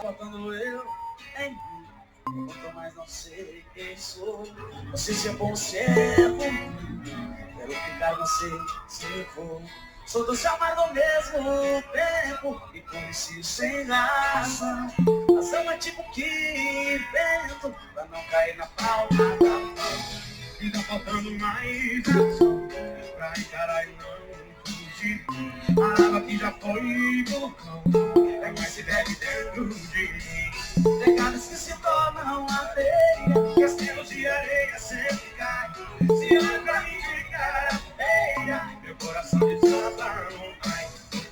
Faltando eu em mim, quanto mais não sei quem sou. Não sei se é bom ou se é ruim. Quero ficar, não sei se eu vou. Sou do céu, mas ao mesmo tempo e conheci sem razão. Razão é tipo que invento pra não cair na palma da mão. Fica faltando mais ação pra encarar e não fugir. A água que já foi vulcão é mais se bebe dentro de mim. Pegadas que se tornam areia, castelos de areia sempre caem. Se olha pra mim de cara feia, meu coração desaba.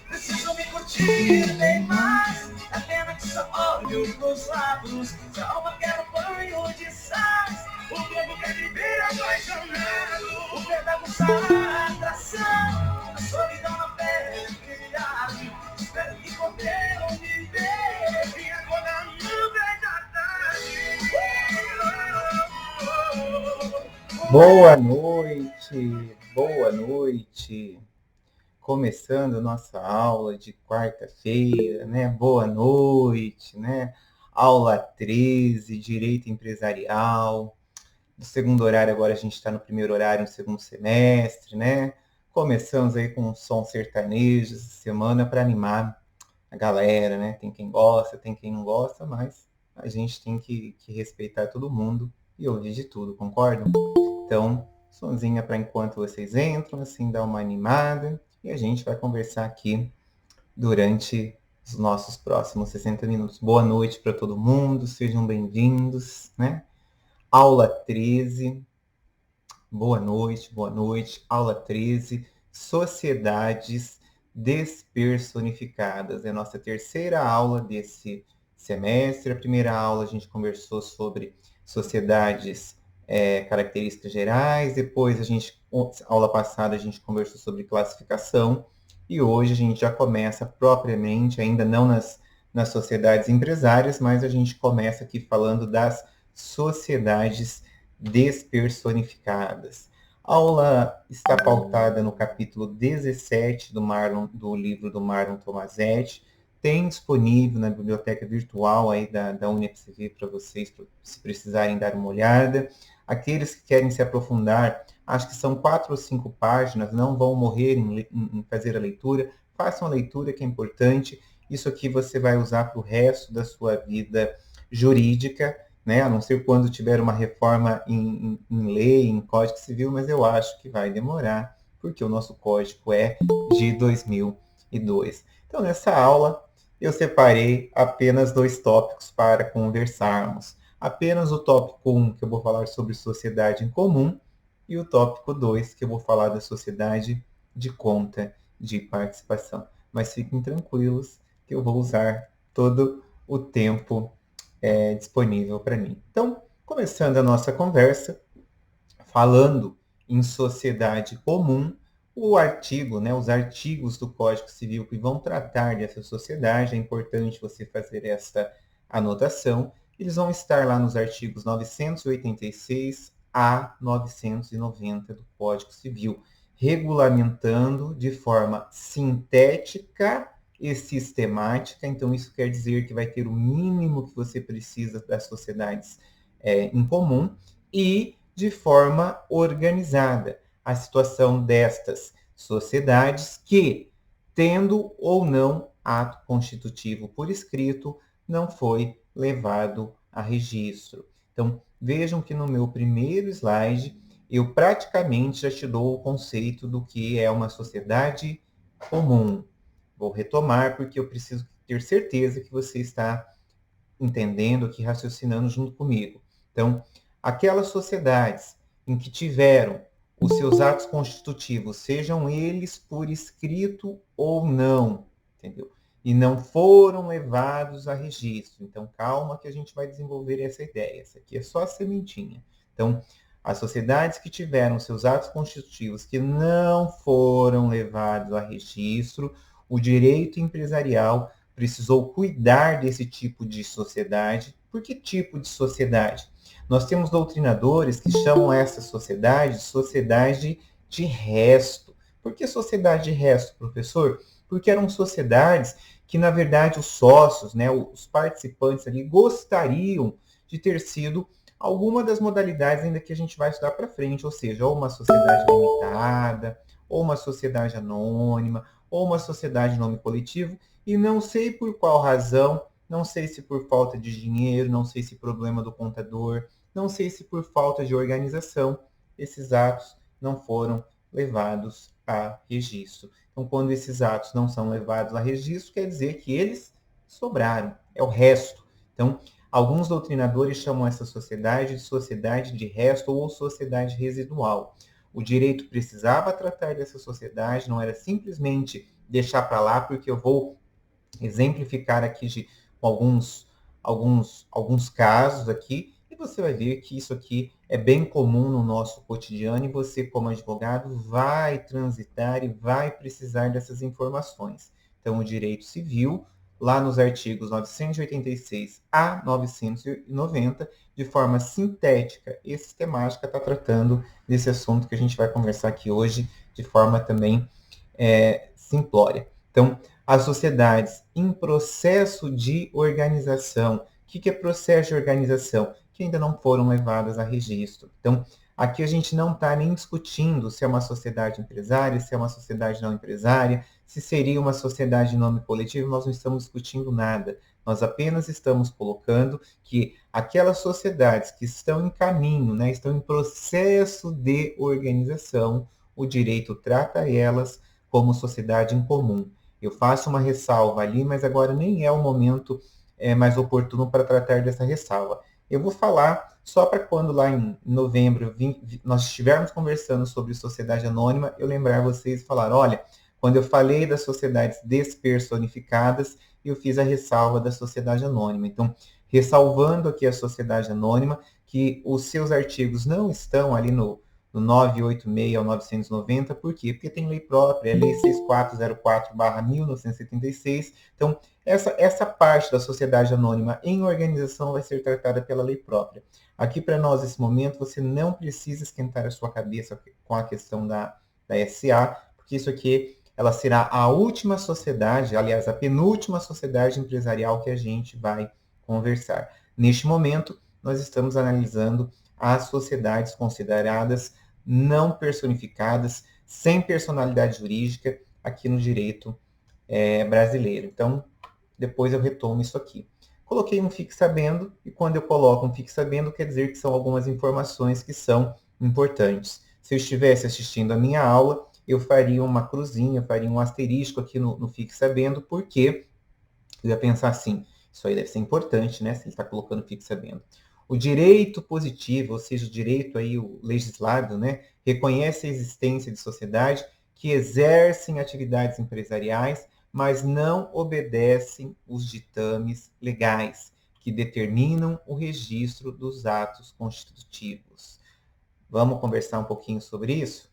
Preciso me curtir bem mais. É pena que só olho pros lados. Se a alma quer um banho de sais, o povo quer viver apaixonado. O medo aguçar a atração, a solidão na pele brilhar. Espero que poderão me ver e agora não veja tarde. Boa noite. Começando nossa aula de quarta-feira, né? Boa noite, né? Aula 13, Direito Empresarial. Do segundo horário, agora a gente está no primeiro horário, no segundo semestre, né? Começamos aí com um som sertanejo essa semana para animar a galera, né? Tem quem gosta, tem quem não gosta, mas a gente tem que respeitar todo mundo e ouvir de tudo, concordam? Então, sonzinha para enquanto vocês entram, assim, dá uma animada. E a gente vai conversar aqui durante os nossos próximos 60 minutos. Boa noite para todo mundo, sejam bem-vindos, né? Aula 13. Boa noite. Aula 13, Sociedades Despersonificadas. É a nossa terceira aula desse semestre. A primeira aula a gente conversou sobre sociedades características gerais. Depois, aula passada, a gente conversou sobre classificação. E hoje a gente já começa propriamente, ainda não nas sociedades empresárias, mas a gente começa aqui falando das sociedades despersonificadas. A aula está pautada no capítulo 17 do livro do Marlon Tomasetti. Tem disponível na biblioteca virtual aí da UniFCV para vocês, se precisarem dar uma olhada. Aqueles que querem se aprofundar, acho que são 4 ou 5 páginas, não vão morrer em fazer a leitura. Façam a leitura, que é importante. Isso aqui você vai usar para o resto da sua vida jurídica, né? A não ser quando tiver uma reforma em lei, em Código Civil, mas eu acho que vai demorar, porque o nosso código é de 2002. Então, nessa aula, eu separei apenas 2 tópicos para conversarmos. Apenas o tópico 1, que eu vou falar sobre sociedade em comum, e o tópico 2, que eu vou falar da sociedade de conta de participação. Mas fiquem tranquilos que eu vou usar todo o tempo disponível para mim. Então, começando a nossa conversa, falando em sociedade comum, o artigo, né, os artigos do Código Civil que vão tratar dessa sociedade, é importante você fazer esta anotação, eles vão estar lá nos artigos 986 a 990 do Código Civil, regulamentando de forma sintética e sistemática. Então, isso quer dizer que vai ter o mínimo que você precisa das sociedades em comum e de forma organizada. A situação destas sociedades que, tendo ou não ato constitutivo por escrito, não foi levado a registro. Então, vejam que no meu primeiro slide, eu praticamente já te dou o conceito do que é uma sociedade comum. Vou retomar porque eu preciso ter certeza que você está entendendo aqui, raciocinando junto comigo. Então, aquelas sociedades em que tiveram os seus atos constitutivos, sejam eles por escrito ou não, entendeu? E não foram levados a registro. Então, calma que a gente vai desenvolver essa ideia. Essa aqui é só a sementinha. Então, as sociedades que tiveram seus atos constitutivos que não foram levados a registro, o direito empresarial precisou cuidar desse tipo de sociedade. Por que tipo de sociedade? Nós temos doutrinadores que chamam essa sociedade de sociedade de resto. Por que sociedade de resto, professor? Porque eram sociedades que na verdade os sócios, né, os participantes ali gostariam de ter sido alguma das modalidades ainda que a gente vai estudar para frente, ou seja, ou uma sociedade limitada, ou uma sociedade anônima, ou uma sociedade em nome coletivo, e não sei por qual razão, não sei se por falta de dinheiro, não sei se problema do contador, não sei se por falta de organização, esses atos não foram levados a registro. Então, quando esses atos não são levados a registro, quer dizer que eles sobraram, é o resto. Então, alguns doutrinadores chamam essa sociedade de sociedade de resto ou sociedade residual. O direito precisava tratar dessa sociedade, não era simplesmente deixar para lá, porque eu vou exemplificar aqui com alguns casos aqui, e você vai ver que isso aqui é bem comum no nosso cotidiano e você, como advogado, vai transitar e vai precisar dessas informações. Então, o direito civil, lá nos artigos 986 a 990, de forma sintética e sistemática, está tratando desse assunto que a gente vai conversar aqui hoje de forma também simplória. Então, as sociedades em processo de organização. O que é processo de organização? Que ainda não foram levadas a registro. Então, aqui a gente não está nem discutindo se é uma sociedade empresária, se é uma sociedade não empresária, se seria uma sociedade de nome coletivo, nós não estamos discutindo nada. Nós apenas estamos colocando que aquelas sociedades que estão em caminho, né, estão em processo de organização, o direito trata elas como sociedade em comum. Eu faço uma ressalva ali, mas agora nem é o momento mais oportuno para tratar dessa ressalva. Eu vou falar só para quando lá em novembro nós estivermos conversando sobre sociedade anônima, eu lembrar vocês e falar, olha, quando eu falei das sociedades despersonificadas, eu fiz a ressalva da sociedade anônima. Então, ressalvando aqui a sociedade anônima, que os seus artigos não estão ali no 986 ao 990, por quê? Porque tem lei própria, é a Lei 6404/1976. Então, essa parte da sociedade anônima em organização vai ser tratada pela lei própria. Aqui, para nós, nesse momento, você não precisa esquentar a sua cabeça com a questão da SA, porque isso aqui ela será a última sociedade, aliás, a penúltima sociedade empresarial que a gente vai conversar. Neste momento, nós estamos analisando as sociedades consideradas não personificadas, sem personalidade jurídica aqui no direito brasileiro. Então, depois eu retomo isso aqui. Coloquei um fique sabendo, e quando eu coloco um fique sabendo, quer dizer que são algumas informações que são importantes. Se eu estivesse assistindo a minha aula, eu faria uma cruzinha, faria um asterisco aqui no fique sabendo, porque eu ia pensar assim, isso aí deve ser importante, né? Se ele está colocando fique sabendo. O direito positivo, ou seja, o direito aí, o legislado, né, reconhece a existência de sociedade que exercem atividades empresariais, mas não obedecem os ditames legais que determinam o registro dos atos constitutivos. Vamos conversar um pouquinho sobre isso?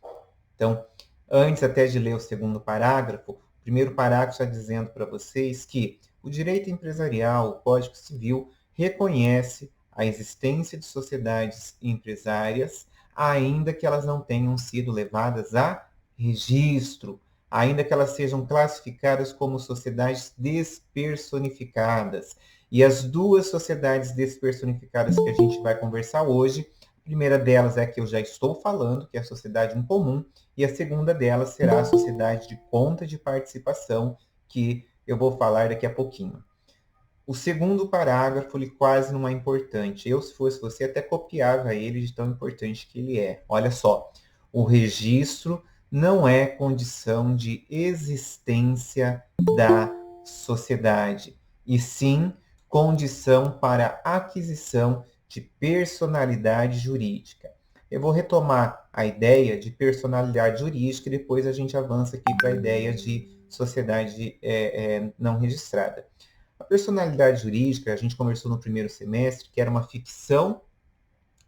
Então, antes até de ler o segundo parágrafo, o primeiro parágrafo está dizendo para vocês que o direito empresarial, o Código Civil, reconhece a existência de sociedades empresárias, ainda que elas não tenham sido levadas a registro, ainda que elas sejam classificadas como sociedades despersonificadas. E as duas sociedades despersonificadas que a gente vai conversar hoje, a primeira delas é a que eu já estou falando, que é a sociedade em comum, e a segunda delas será a sociedade de conta de participação, que eu vou falar daqui a pouquinho. O segundo parágrafo, ele quase não é importante. Eu, se fosse você, até copiava ele de tão importante que ele é. Olha só, o registro não é condição de existência da sociedade, e sim condição para aquisição de personalidade jurídica. Eu vou retomar a ideia de personalidade jurídica e depois a gente avança aqui para a ideia de sociedade não registrada. A personalidade jurídica, a gente conversou no primeiro semestre, que era uma ficção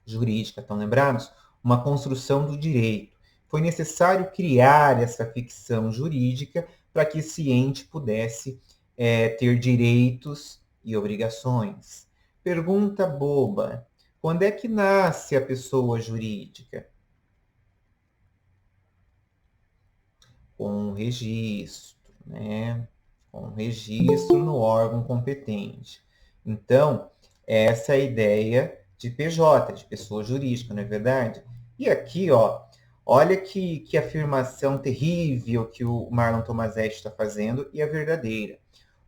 jurídica, estão lembrados? Uma construção do direito. Foi necessário criar essa ficção jurídica para que esse ente pudesse ter direitos e obrigações. Pergunta boba. Quando é que nasce a pessoa jurídica? Com um registro, né? com registro no órgão competente. Então, essa é a ideia de PJ, de pessoa jurídica, não é verdade? E aqui, ó, olha que afirmação terrível que o Marlon Tomazetti está fazendo e é verdadeira.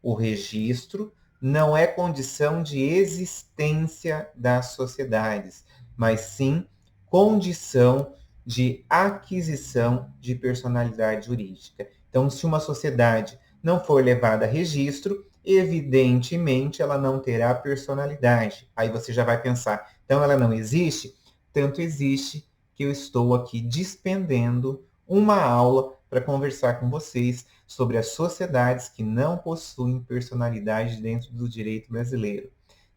O registro não é condição de existência das sociedades, mas sim condição de aquisição de personalidade jurídica. Então, se uma sociedade não for levada a registro, evidentemente ela não terá personalidade. Aí você já vai pensar, então ela não existe? Tanto existe que eu estou aqui despendendo uma aula para conversar com vocês sobre as sociedades que não possuem personalidade dentro do direito brasileiro.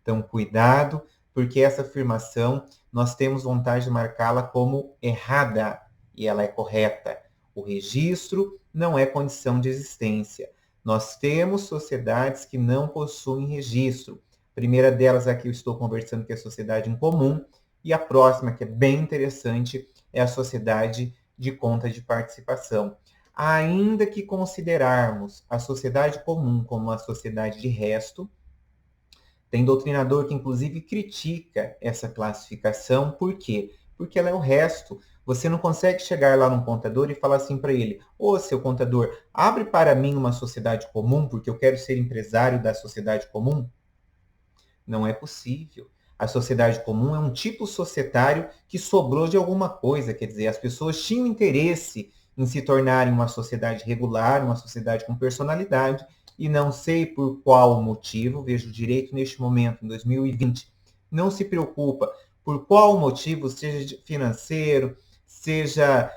Então, cuidado, porque essa afirmação nós temos vontade de marcá-la como errada, e ela é correta. O registro não é condição de existência. Nós temos sociedades que não possuem registro. A primeira delas aqui eu estou conversando, que é a sociedade em comum, e a próxima, que é bem interessante, é a sociedade de conta de participação. Ainda que considerarmos a sociedade comum como uma sociedade de resto, tem doutrinador que inclusive critica essa classificação. Por quê? Porque ela é o resto. Você não consegue chegar lá num contador e falar assim para ele: ô, seu contador, abre para mim uma sociedade comum porque eu quero ser empresário da sociedade comum. Não é possível. A sociedade comum é um tipo societário que sobrou de alguma coisa, quer dizer, as pessoas tinham interesse em se tornarem uma sociedade regular, uma sociedade com personalidade, e não sei por qual motivo, vejo o direito neste momento, em 2020, não se preocupa por qual motivo, seja financeiro, seja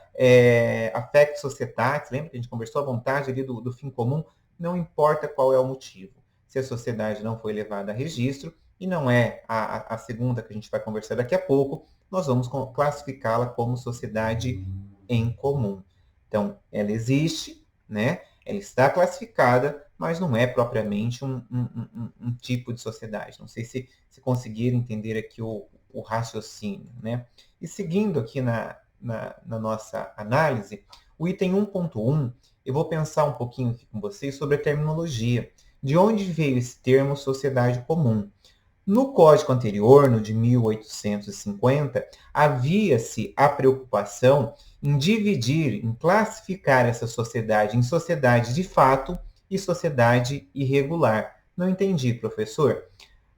affecto societatis, lembra que a gente conversou à vontade ali do fim comum, não importa qual é o motivo. Se a sociedade não foi levada a registro, e não é a segunda que a gente vai conversar daqui a pouco, nós vamos classificá-la como sociedade em comum. Então, ela existe, né? Ela está classificada, mas não é propriamente um tipo de sociedade. Não sei se conseguiram entender aqui o raciocínio, né? E seguindo aqui na nossa análise, o item 1.1, eu vou pensar um pouquinho aqui com vocês sobre a terminologia. De onde veio esse termo sociedade comum? No Código anterior, no de 1850, havia-se a preocupação em dividir, em classificar essa sociedade em sociedade de fato e sociedade irregular. Não entendi, professor.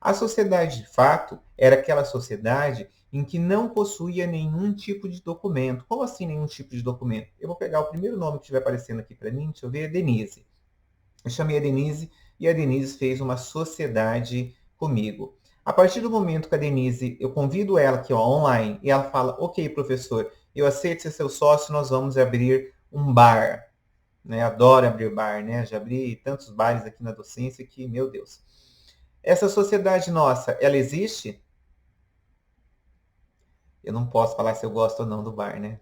A sociedade de fato era aquela sociedade em que não possuía nenhum tipo de documento. Como assim nenhum tipo de documento? Eu vou pegar o primeiro nome que estiver aparecendo aqui para mim, deixa eu ver, é Denise. Eu chamei a Denise e a Denise fez uma sociedade comigo. A partir do momento que a Denise, eu convido ela aqui online e ela fala: ok, professor, eu aceito ser seu sócio, nós vamos abrir um bar. Né? Adoro abrir bar, né? Já abri tantos bares aqui na docência que, meu Deus. Essa sociedade nossa, ela existe? Eu não posso falar se eu gosto ou não do bar, né?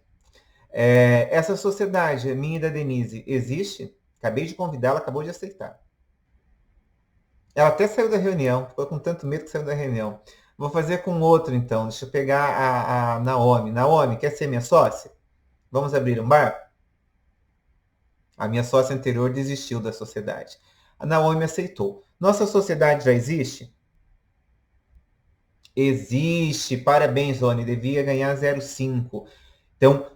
Essa sociedade, minha e da Denise, existe? Acabei de convidá-la, acabou de aceitar. Ela até saiu da reunião, ficou com tanto medo que saiu da reunião. Vou fazer com outro então, deixa eu pegar a Naomi. Naomi, quer ser minha sócia? Vamos abrir um bar? A minha sócia anterior desistiu da sociedade. A Naomi aceitou. Nossa sociedade já existe? Existe, parabéns, Rony, devia ganhar 0,5. Então,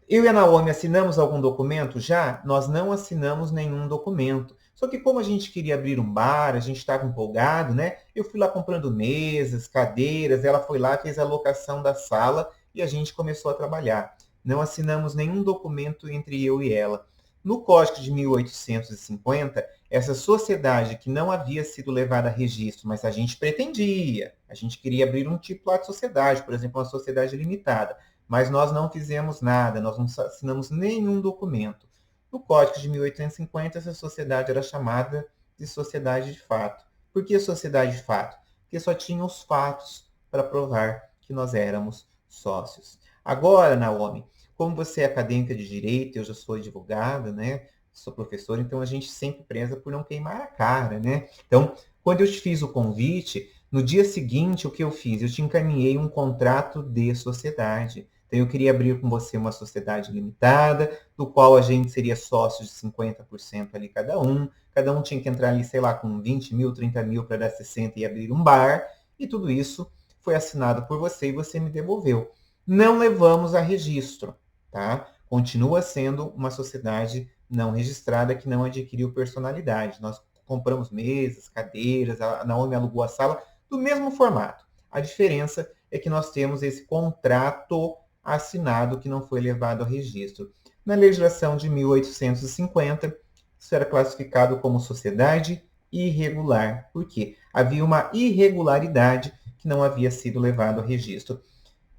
eu e a Naomi assinamos algum documento já? Nós não assinamos nenhum documento. Só que como a gente queria abrir um bar, a gente estava empolgado, né? Eu fui lá comprando mesas, cadeiras, ela foi lá, fez a locação da sala e a gente começou a trabalhar. Não assinamos nenhum documento entre eu e ela. No Código de 1850, essa sociedade que não havia sido levada a registro, mas a gente pretendia, a gente queria abrir um tipo lá de sociedade, por exemplo, uma sociedade limitada, mas nós não fizemos nada, nós não assinamos nenhum documento. No Código de 1850, essa sociedade era chamada de sociedade de fato. Por que sociedade de fato? Porque só tinha os fatos para provar que nós éramos sócios. Agora, Naomi, como você é acadêmica de direito, eu já sou advogada, né? Sou professora, então a gente sempre preza por não queimar a cara, né? Então, quando eu te fiz o convite, no dia seguinte, o que eu fiz? Eu te encaminhei um contrato de sociedade. Então, eu queria abrir com você uma sociedade limitada, do qual a gente seria sócio de 50% ali cada um, cada um tinha que entrar ali, sei lá, com 20 mil, 30 mil para dar 60 e abrir um bar, e tudo isso foi assinado por você e você me devolveu. Não levamos a registro, tá? Continua sendo uma sociedade não registrada que não adquiriu personalidade. Nós compramos mesas, cadeiras, a Naomi alugou a sala do mesmo formato. A diferença é que nós temos esse contrato assinado que não foi levado a registro. Na legislação de 1850, isso era classificado como sociedade irregular. Por quê? Havia uma irregularidade que não havia sido levado a registro.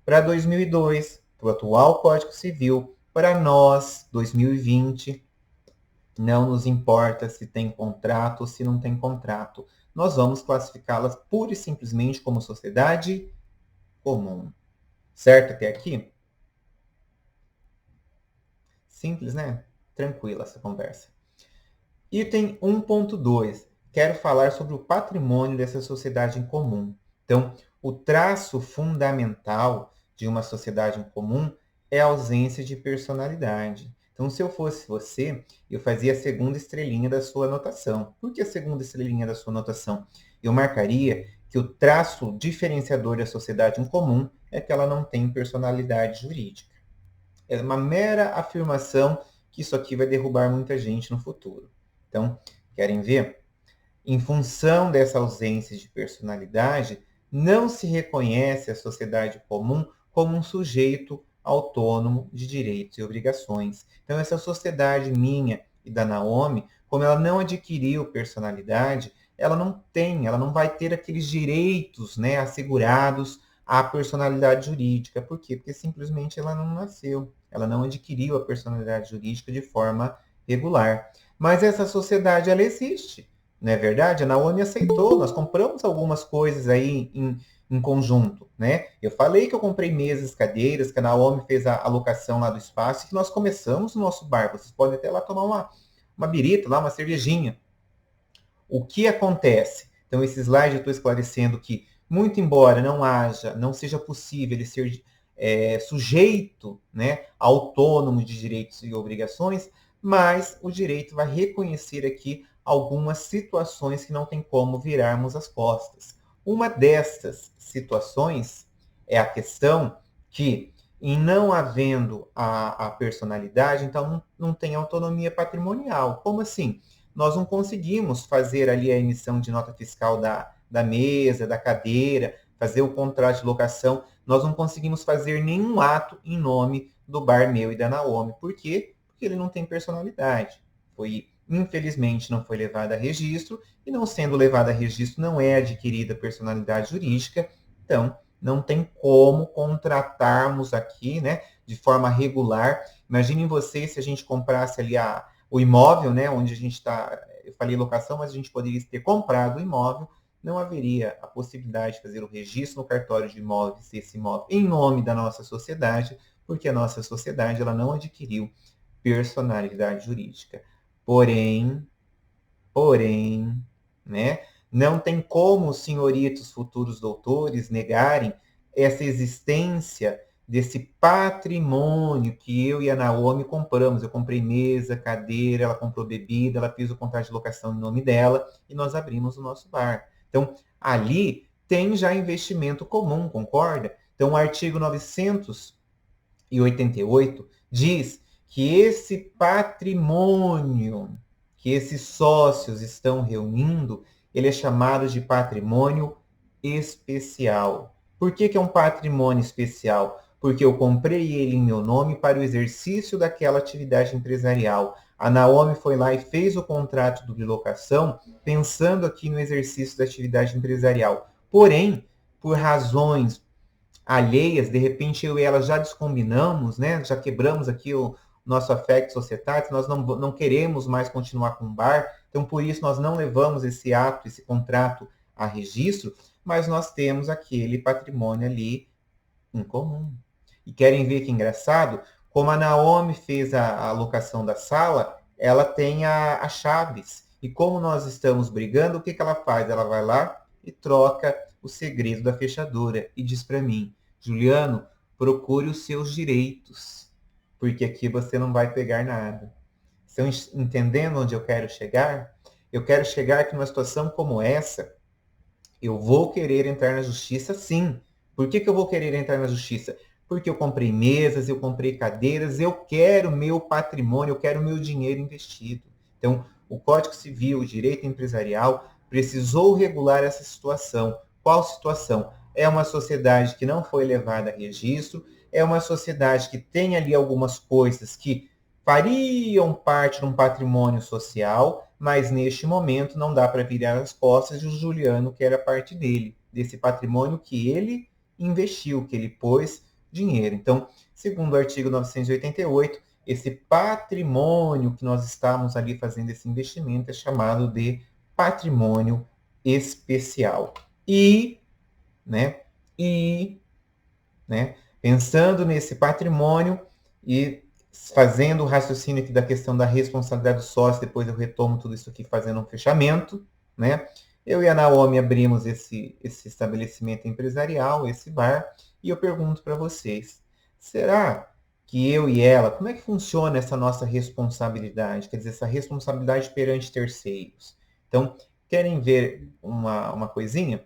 Para 2002, para o atual Código Civil, para nós, 2020, não nos importa se tem contrato ou se não tem contrato. Nós vamos classificá-las pura e simplesmente como sociedade comum. Certo até aqui? Simples, né? Tranquila essa conversa. Item 1.2. Quero falar sobre o patrimônio dessa sociedade em comum. Então, o traço fundamental de uma sociedade em comum é a ausência de personalidade. Então, se eu fosse você, eu fazia a segunda estrelinha da sua anotação. Por que a segunda estrelinha da sua anotação? Eu marcaria que o traço diferenciador da sociedade em comum é que ela não tem personalidade jurídica. É uma mera afirmação que isso aqui vai derrubar muita gente no futuro. Então, querem ver? Em função dessa ausência de personalidade, não se reconhece a sociedade comum como um sujeito autônomo de direitos e obrigações. Então, essa sociedade minha e da Naomi, como ela não adquiriu personalidade, ela não vai ter aqueles direitos, né, assegurados à personalidade jurídica. Por quê? Porque simplesmente ela não nasceu, ela não adquiriu a personalidade jurídica de forma regular. Mas essa sociedade, ela existe. Não é verdade? A Naomi aceitou, nós compramos algumas coisas aí em conjunto, né? Eu falei que eu comprei mesas, cadeiras, que a Naomi fez a alocação lá do espaço e que nós começamos o nosso bar. Vocês podem até lá tomar uma birita, lá, uma cervejinha. O que acontece? Então, esse slide eu estou esclarecendo que, muito embora não seja possível ele ser sujeito, né, autônomo de direitos e obrigações, mas o direito vai reconhecer aqui algumas situações que não tem como virarmos as costas. Uma dessas situações é a questão que, em não havendo a personalidade, então não tem autonomia patrimonial. Como assim? Nós não conseguimos fazer ali a emissão de nota fiscal da mesa, da cadeira, fazer o contrato de locação. Nós não conseguimos fazer nenhum ato em nome do bar meu e da Naomi. Por quê? Porque ele não tem personalidade. Infelizmente, não foi levado a registro, e não sendo levado a registro, não é adquirida personalidade jurídica, então não tem como contratarmos aqui, né, de forma regular. Imaginem vocês se a gente comprasse ali o imóvel, né, onde a gente está, eu falei locação, mas a gente poderia ter comprado o imóvel, não haveria a possibilidade de fazer o registro no cartório de imóveis desse imóvel em nome da nossa sociedade, porque a nossa sociedade ela não adquiriu personalidade jurídica. Porém, né, não tem como os senhoritos futuros doutores negarem essa existência desse patrimônio que eu e a Naomi compramos. Eu comprei mesa, cadeira, ela comprou bebida, ela fez o contrato de locação em nome dela e nós abrimos o nosso bar. Então, ali tem já investimento comum, concorda? Então, o artigo 988 diz que esse patrimônio que esses sócios estão reunindo, ele é chamado de patrimônio especial. Por que é um patrimônio especial? Porque eu comprei ele em meu nome para o exercício daquela atividade empresarial. A Naomi foi lá e fez o contrato de locação pensando aqui no exercício da atividade empresarial. Porém, por razões alheias, de repente eu e ela já descombinamos, né? Já quebramos aqui o nosso affect societatis, nós não queremos mais continuar com o bar, então por isso nós não levamos esse ato, esse contrato a registro, mas nós temos aquele patrimônio ali em comum. E querem ver que engraçado? Como a Naomi fez a alocação da sala, ela tem as chaves. E como nós estamos brigando, o que ela faz? Ela vai lá e troca o segredo da fechadura e diz para mim: Juliano, procure os seus direitos, porque aqui você não vai pegar nada. Estão entendendo onde eu quero chegar? eu quero chegar aqui numa situação como essa, eu vou querer entrar na justiça, sim. Por que eu vou querer entrar na justiça? Porque eu comprei mesas, eu comprei cadeiras, eu quero meu patrimônio, eu quero meu dinheiro investido. Então, o Código Civil, o direito empresarial, precisou regular essa situação. Qual situação? É uma sociedade que não foi levada a registro, é uma sociedade que tem ali algumas coisas que fariam parte de um patrimônio social, mas neste momento não dá para virar as costas e o Juliano quer a parte dele, desse patrimônio que ele investiu, que ele pôs dinheiro. Então, segundo o artigo 988, esse patrimônio que nós estamos ali fazendo esse investimento é chamado de patrimônio especial. E, né, pensando nesse patrimônio e fazendo o raciocínio aqui da questão da responsabilidade do sócio, depois eu retomo tudo isso aqui fazendo um fechamento, né? Eu e a Naomi abrimos esse estabelecimento empresarial, esse bar, e eu pergunto para vocês, será que eu e ela, como é que funciona essa nossa responsabilidade? Quer dizer, essa responsabilidade perante terceiros. Então, querem ver uma coisinha?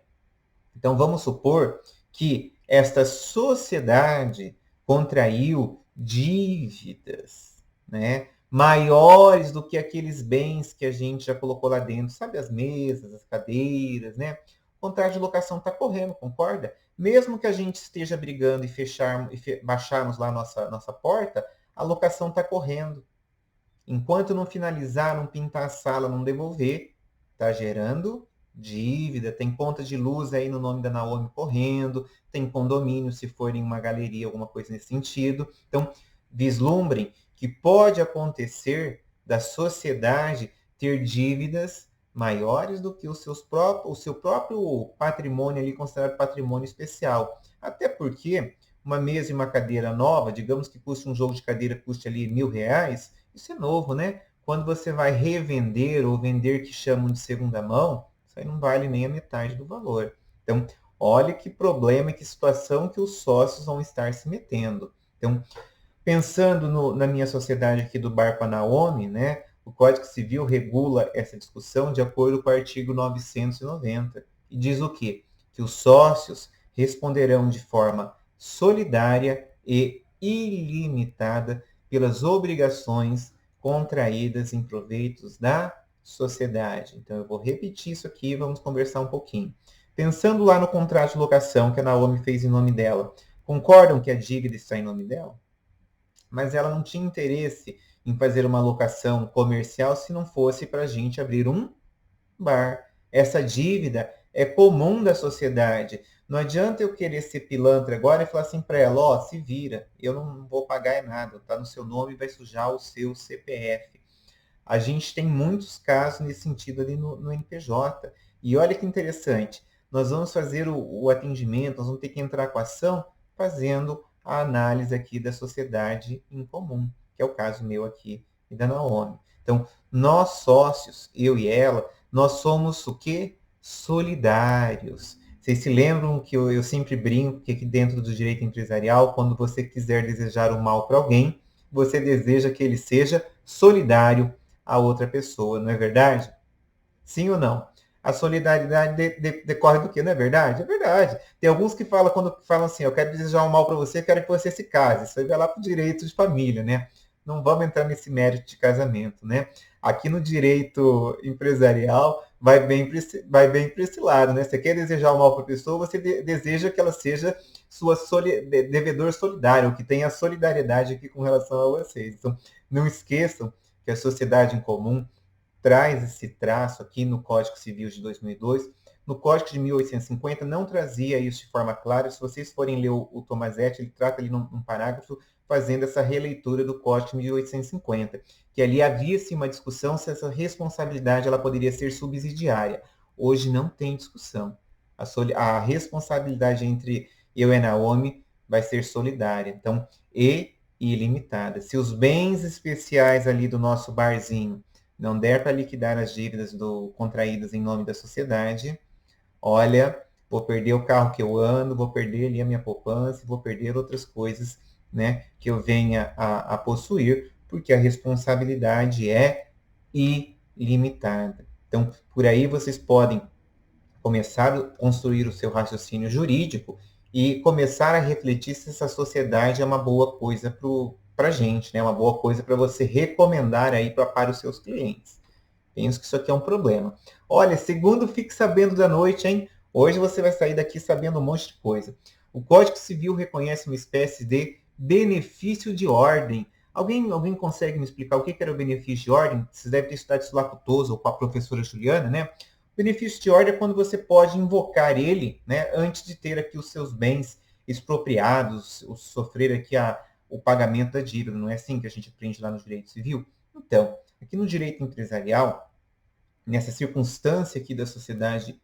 Então, vamos supor que esta sociedade contraiu dívidas, né, maiores do que aqueles bens que a gente já colocou lá dentro, sabe, as mesas, as cadeiras, né? O contrato de locação está correndo, concorda? Mesmo que a gente esteja brigando e baixarmos lá nossa porta, a locação está correndo. Enquanto não finalizar, não pintar a sala, não devolver, está gerando dívida, tem conta de luz aí no nome da Naomi correndo, tem condomínio se for em uma galeria, alguma coisa nesse sentido. Então, vislumbrem que pode acontecer da sociedade ter dívidas maiores do que o seu próprio patrimônio ali considerado patrimônio especial. Até porque uma mesa e uma cadeira nova, digamos que custe um jogo de cadeira, custe ali R$1.000, isso é novo, né? Quando você vai revender ou vender que chamam de segunda mão, isso aí não vale nem a metade do valor. Então, olha que problema e que situação que os sócios vão estar se metendo. Então, pensando na minha sociedade aqui do Bar com a Naomi, né? O Código Civil regula essa discussão de acordo com o artigo 990 e diz o quê? Que os sócios responderão de forma solidária e ilimitada pelas obrigações contraídas em proveitos da sociedade. Então, eu vou repetir isso aqui e vamos conversar um pouquinho. Pensando lá no contrato de locação que a Naomi fez em nome dela, concordam que a dívida está em nome dela? Mas ela não tinha interesse em fazer uma locação comercial se não fosse para a gente abrir um bar. Essa dívida é comum da sociedade. Não adianta eu querer ser pilantra agora e falar assim para ela, ó, se vira, eu não vou pagar nada, tá no seu nome e vai sujar o seu CPF. A gente tem muitos casos nesse sentido ali no NPJ. E olha que interessante, nós vamos fazer o atendimento, nós vamos ter que entrar com a ação fazendo a análise aqui da sociedade em comum, que é o caso meu aqui e da Naomi. Então, nós sócios, eu e ela, nós somos o quê? Solidários. Vocês se lembram que eu sempre brinco que aqui dentro do direito empresarial, quando você quiser desejar o mal para alguém, você deseja que ele seja solidário a outra pessoa, não é verdade? Sim ou não? A solidariedade decorre do quê? Não é verdade? É verdade. Tem alguns que falam, quando falam assim, eu quero desejar um mal para você, quero que você se case. Isso aí vai lá para o direito de família, né? Não vamos entrar nesse mérito de casamento, né? Aqui no direito empresarial, vai bem para esse lado, né? Você quer desejar o mal para a pessoa, você deseja que ela seja sua devedor solidário, que tenha solidariedade aqui com relação a vocês. Então, não esqueçam que a sociedade em comum traz esse traço aqui no Código Civil de 2002. No Código de 1850 não trazia isso de forma clara. Se vocês forem ler o Tomasetti, ele trata ali num parágrafo fazendo essa releitura do Código de 1850, que ali havia-se uma discussão se essa responsabilidade ela poderia ser subsidiária. Hoje não tem discussão. A responsabilidade entre eu e a Naomi vai ser solidária. Então, e ilimitada. Se os bens especiais ali do nosso barzinho não der para liquidar as dívidas contraídas em nome da sociedade, olha, vou perder o carro que eu ando, vou perder ali a minha poupança, vou perder outras coisas, né, que eu venha a possuir, porque a responsabilidade é ilimitada. Então, por aí vocês podem começar a construir o seu raciocínio jurídico e começar a refletir se essa sociedade é uma boa coisa para a gente, né? Uma boa coisa para você recomendar aí para os seus clientes. Penso que isso aqui é um problema. Olha, segundo Fique Sabendo da Noite, hein? Hoje você vai sair daqui sabendo um monte de coisa. O Código Civil reconhece uma espécie de benefício de ordem. Alguém consegue me explicar o que era o benefício de ordem? Vocês devem ter estudado isso lá com o Toso ou com a professora Juliana, né? O benefício de ordem é quando você pode invocar ele, né, antes de ter aqui os seus bens expropriados, ou sofrer aqui o pagamento da dívida. Não é assim que a gente aprende lá no direito civil? Então, aqui no direito empresarial, nessa circunstância aqui da sociedade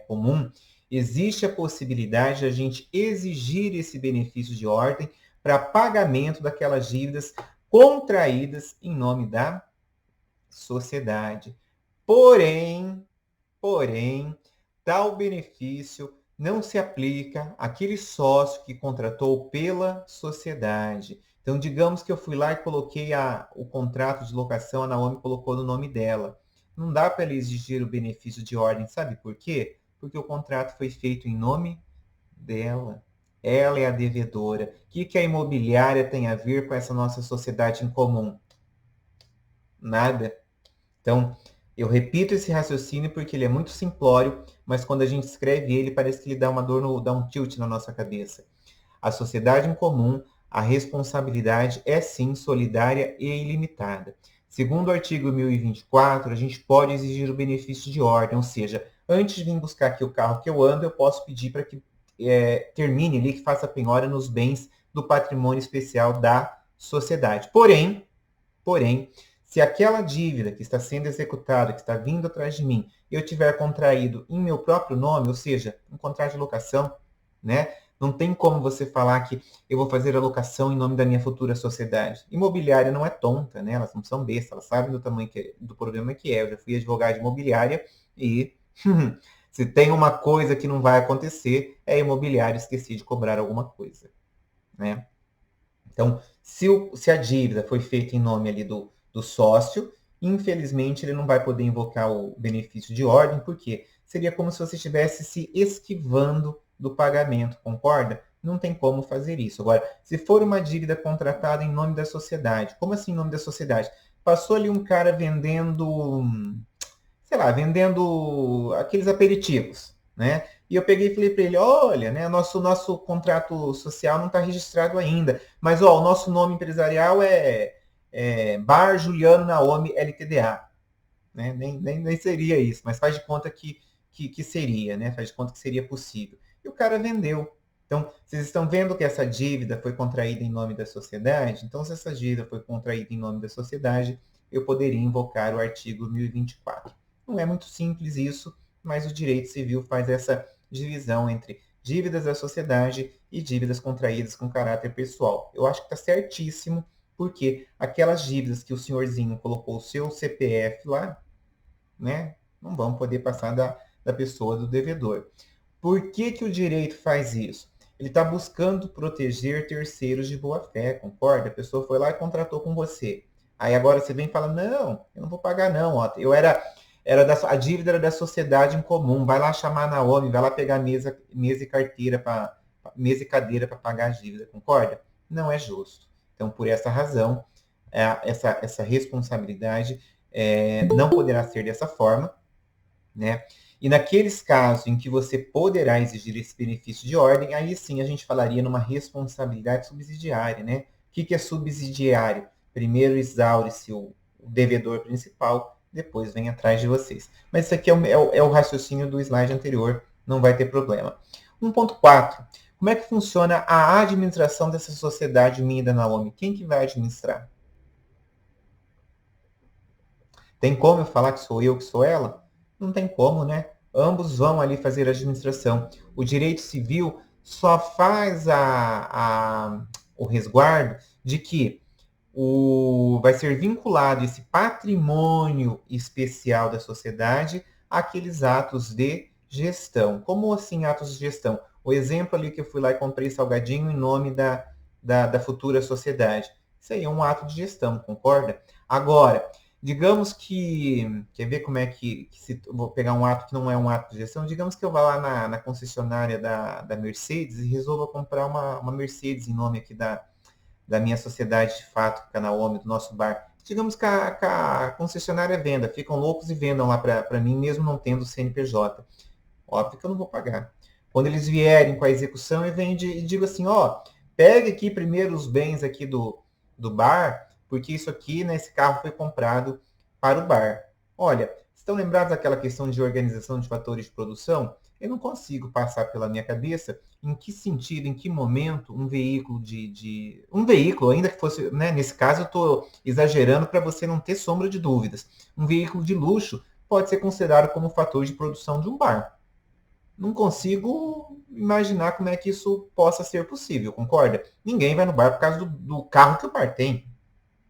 comum, existe a possibilidade de a gente exigir esse benefício de ordem para pagamento daquelas dívidas contraídas em nome da sociedade. Porém, tal benefício não se aplica àquele sócio que contratou pela sociedade. Então, digamos que eu fui lá e coloquei o contrato de locação, a Naomi colocou no nome dela. Não dá para ela exigir o benefício de ordem, sabe por quê? Porque o contrato foi feito em nome dela. Ela é a devedora. O que a imobiliária tem a ver com essa nossa sociedade em comum? Nada. Então, eu repito esse raciocínio porque ele é muito simplório, mas quando a gente escreve ele, parece que ele dá dá um tilt na nossa cabeça. A sociedade em comum, a responsabilidade é sim solidária e ilimitada. Segundo o artigo 1024, a gente pode exigir o benefício de ordem, ou seja, antes de vir buscar aqui o carro que eu ando, eu posso pedir para que termine ali, que faça penhora nos bens do patrimônio especial da sociedade. Porém, se aquela dívida que está sendo executada, que está vindo atrás de mim, eu tiver contraído em meu próprio nome, ou seja, um contrato de locação, né? Não tem como você falar que eu vou fazer a locação em nome da minha futura sociedade. Imobiliária não é tonta, né? Elas não são bestas, elas sabem do tamanho do problema que é. Eu já fui advogado de imobiliária e se tem uma coisa que não vai acontecer, é a imobiliária esquecer de cobrar alguma coisa, né? Então, se a dívida foi feita em nome ali do sócio, infelizmente ele não vai poder invocar o benefício de ordem, porque seria como se você estivesse se esquivando do pagamento, concorda? Não tem como fazer isso. Agora, se for uma dívida contratada em nome da sociedade, como assim em nome da sociedade? Passou ali um cara vendendo, sei lá, vendendo aqueles aperitivos, né? E eu peguei e falei para ele, olha, né, nosso contrato social não está registrado ainda, mas ó, o nosso nome empresarial é Bar Juliano Naomi LTDA. Né? Nem seria isso, mas faz de conta que seria, né? Faz de conta que seria possível. E o cara vendeu. Então, vocês estão vendo que essa dívida foi contraída em nome da sociedade? Então, se essa dívida foi contraída em nome da sociedade, eu poderia invocar o artigo 1024. Não é muito simples isso, mas o direito civil faz essa divisão entre dívidas da sociedade e dívidas contraídas com caráter pessoal. Eu acho que está certíssimo, porque aquelas dívidas que o senhorzinho colocou o seu CPF lá, né, não vão poder passar da pessoa do devedor. Por que o direito faz isso? Ele está buscando proteger terceiros de boa fé, concorda? A pessoa foi lá e contratou com você. Aí agora você vem e fala, não, eu não vou pagar não, ó, a dívida era da sociedade em comum, vai lá chamar a Naomi, vai lá pegar mesa e cadeira para pagar a dívida, concorda? Não é justo. Então, por essa razão, essa responsabilidade não poderá ser dessa forma, né? E naqueles casos em que você poderá exigir esse benefício de ordem, aí sim a gente falaria numa responsabilidade subsidiária, né? O que é subsidiário? Primeiro exaure-se o devedor principal, depois vem atrás de vocês. Mas isso aqui é o raciocínio do slide anterior, não vai ter problema. 1.4. Como é que funciona a administração dessa sociedade minha da Naomi? Quem que vai administrar? Tem como eu falar que sou eu, que sou ela? Não tem como, né? Ambos vão ali fazer a administração. O direito civil só faz o resguardo de que vai ser vinculado esse patrimônio especial da sociedade àqueles atos de gestão. Como assim atos de gestão? O exemplo ali que eu fui lá e comprei salgadinho em nome da futura sociedade. Isso aí é um ato de gestão, concorda? Agora, Digamos que, quer ver como é que se, vou pegar um ato que não é um ato de gestão, digamos que eu vá lá na concessionária da Mercedes e resolva comprar uma Mercedes em nome aqui da minha sociedade de fato, que é na Naomi, do nosso bar. Digamos que a concessionária venda, ficam loucos e vendam lá para mim, mesmo não tendo CNPJ. Óbvio que eu não vou pagar. Quando eles vierem com a execução, eu venho e digo assim, ó, pegue aqui primeiro os bens aqui do bar, porque isso aqui, né, esse carro foi comprado para o bar. Olha, estão lembrados daquela questão de organização de fatores de produção? Eu não consigo passar pela minha cabeça em que sentido, em que momento um veículo um veículo, ainda que fosse, né, nesse caso eu estou exagerando para você não ter sombra de dúvidas, um veículo de luxo pode ser considerado como fator de produção de um bar. Não consigo imaginar como é que isso possa ser possível, concorda? Ninguém vai no bar por causa do carro que o bar tem.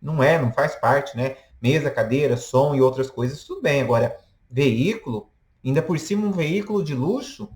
Não faz parte, né? Mesa, cadeira, som e outras coisas, tudo bem. Agora, veículo, ainda por cima um veículo de luxo,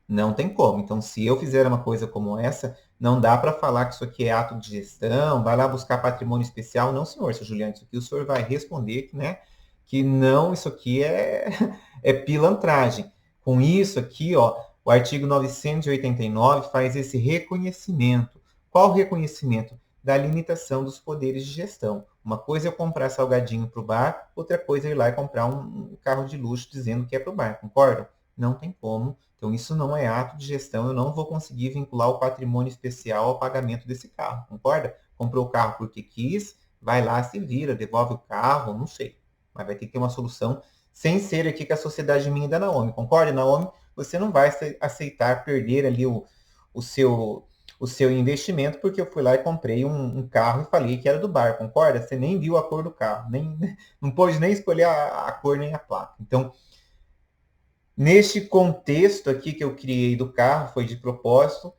não tem como. Então, se eu fizer uma coisa como essa, não dá para falar que isso aqui é ato de gestão, vai lá buscar patrimônio especial. Não, senhor, seu Juliano, isso aqui o senhor vai responder, né? Que não, isso aqui é pilantragem. Com isso aqui, ó, o artigo 989 faz esse reconhecimento. Qual reconhecimento? Da limitação dos poderes de gestão. Uma coisa é eu comprar salgadinho para o bar, outra coisa é ir lá e comprar um carro de luxo dizendo que é para o bar, concorda? Não tem como. Então, isso não é ato de gestão. Eu não vou conseguir vincular o patrimônio especial ao pagamento desse carro, concorda? Comprou o carro porque quis, vai lá, se vira, devolve o carro, não sei. Mas vai ter que ter uma solução sem ser aqui com a sociedade minha da Naomi, concorda? Naomi, você não vai aceitar perder ali o seu o seu investimento porque eu fui lá e comprei um carro e falei que era do bar, concorda? Você nem viu a cor do carro, nem, não pôde nem escolher a cor nem a placa. Então, neste contexto aqui que eu criei do carro, foi de propósito,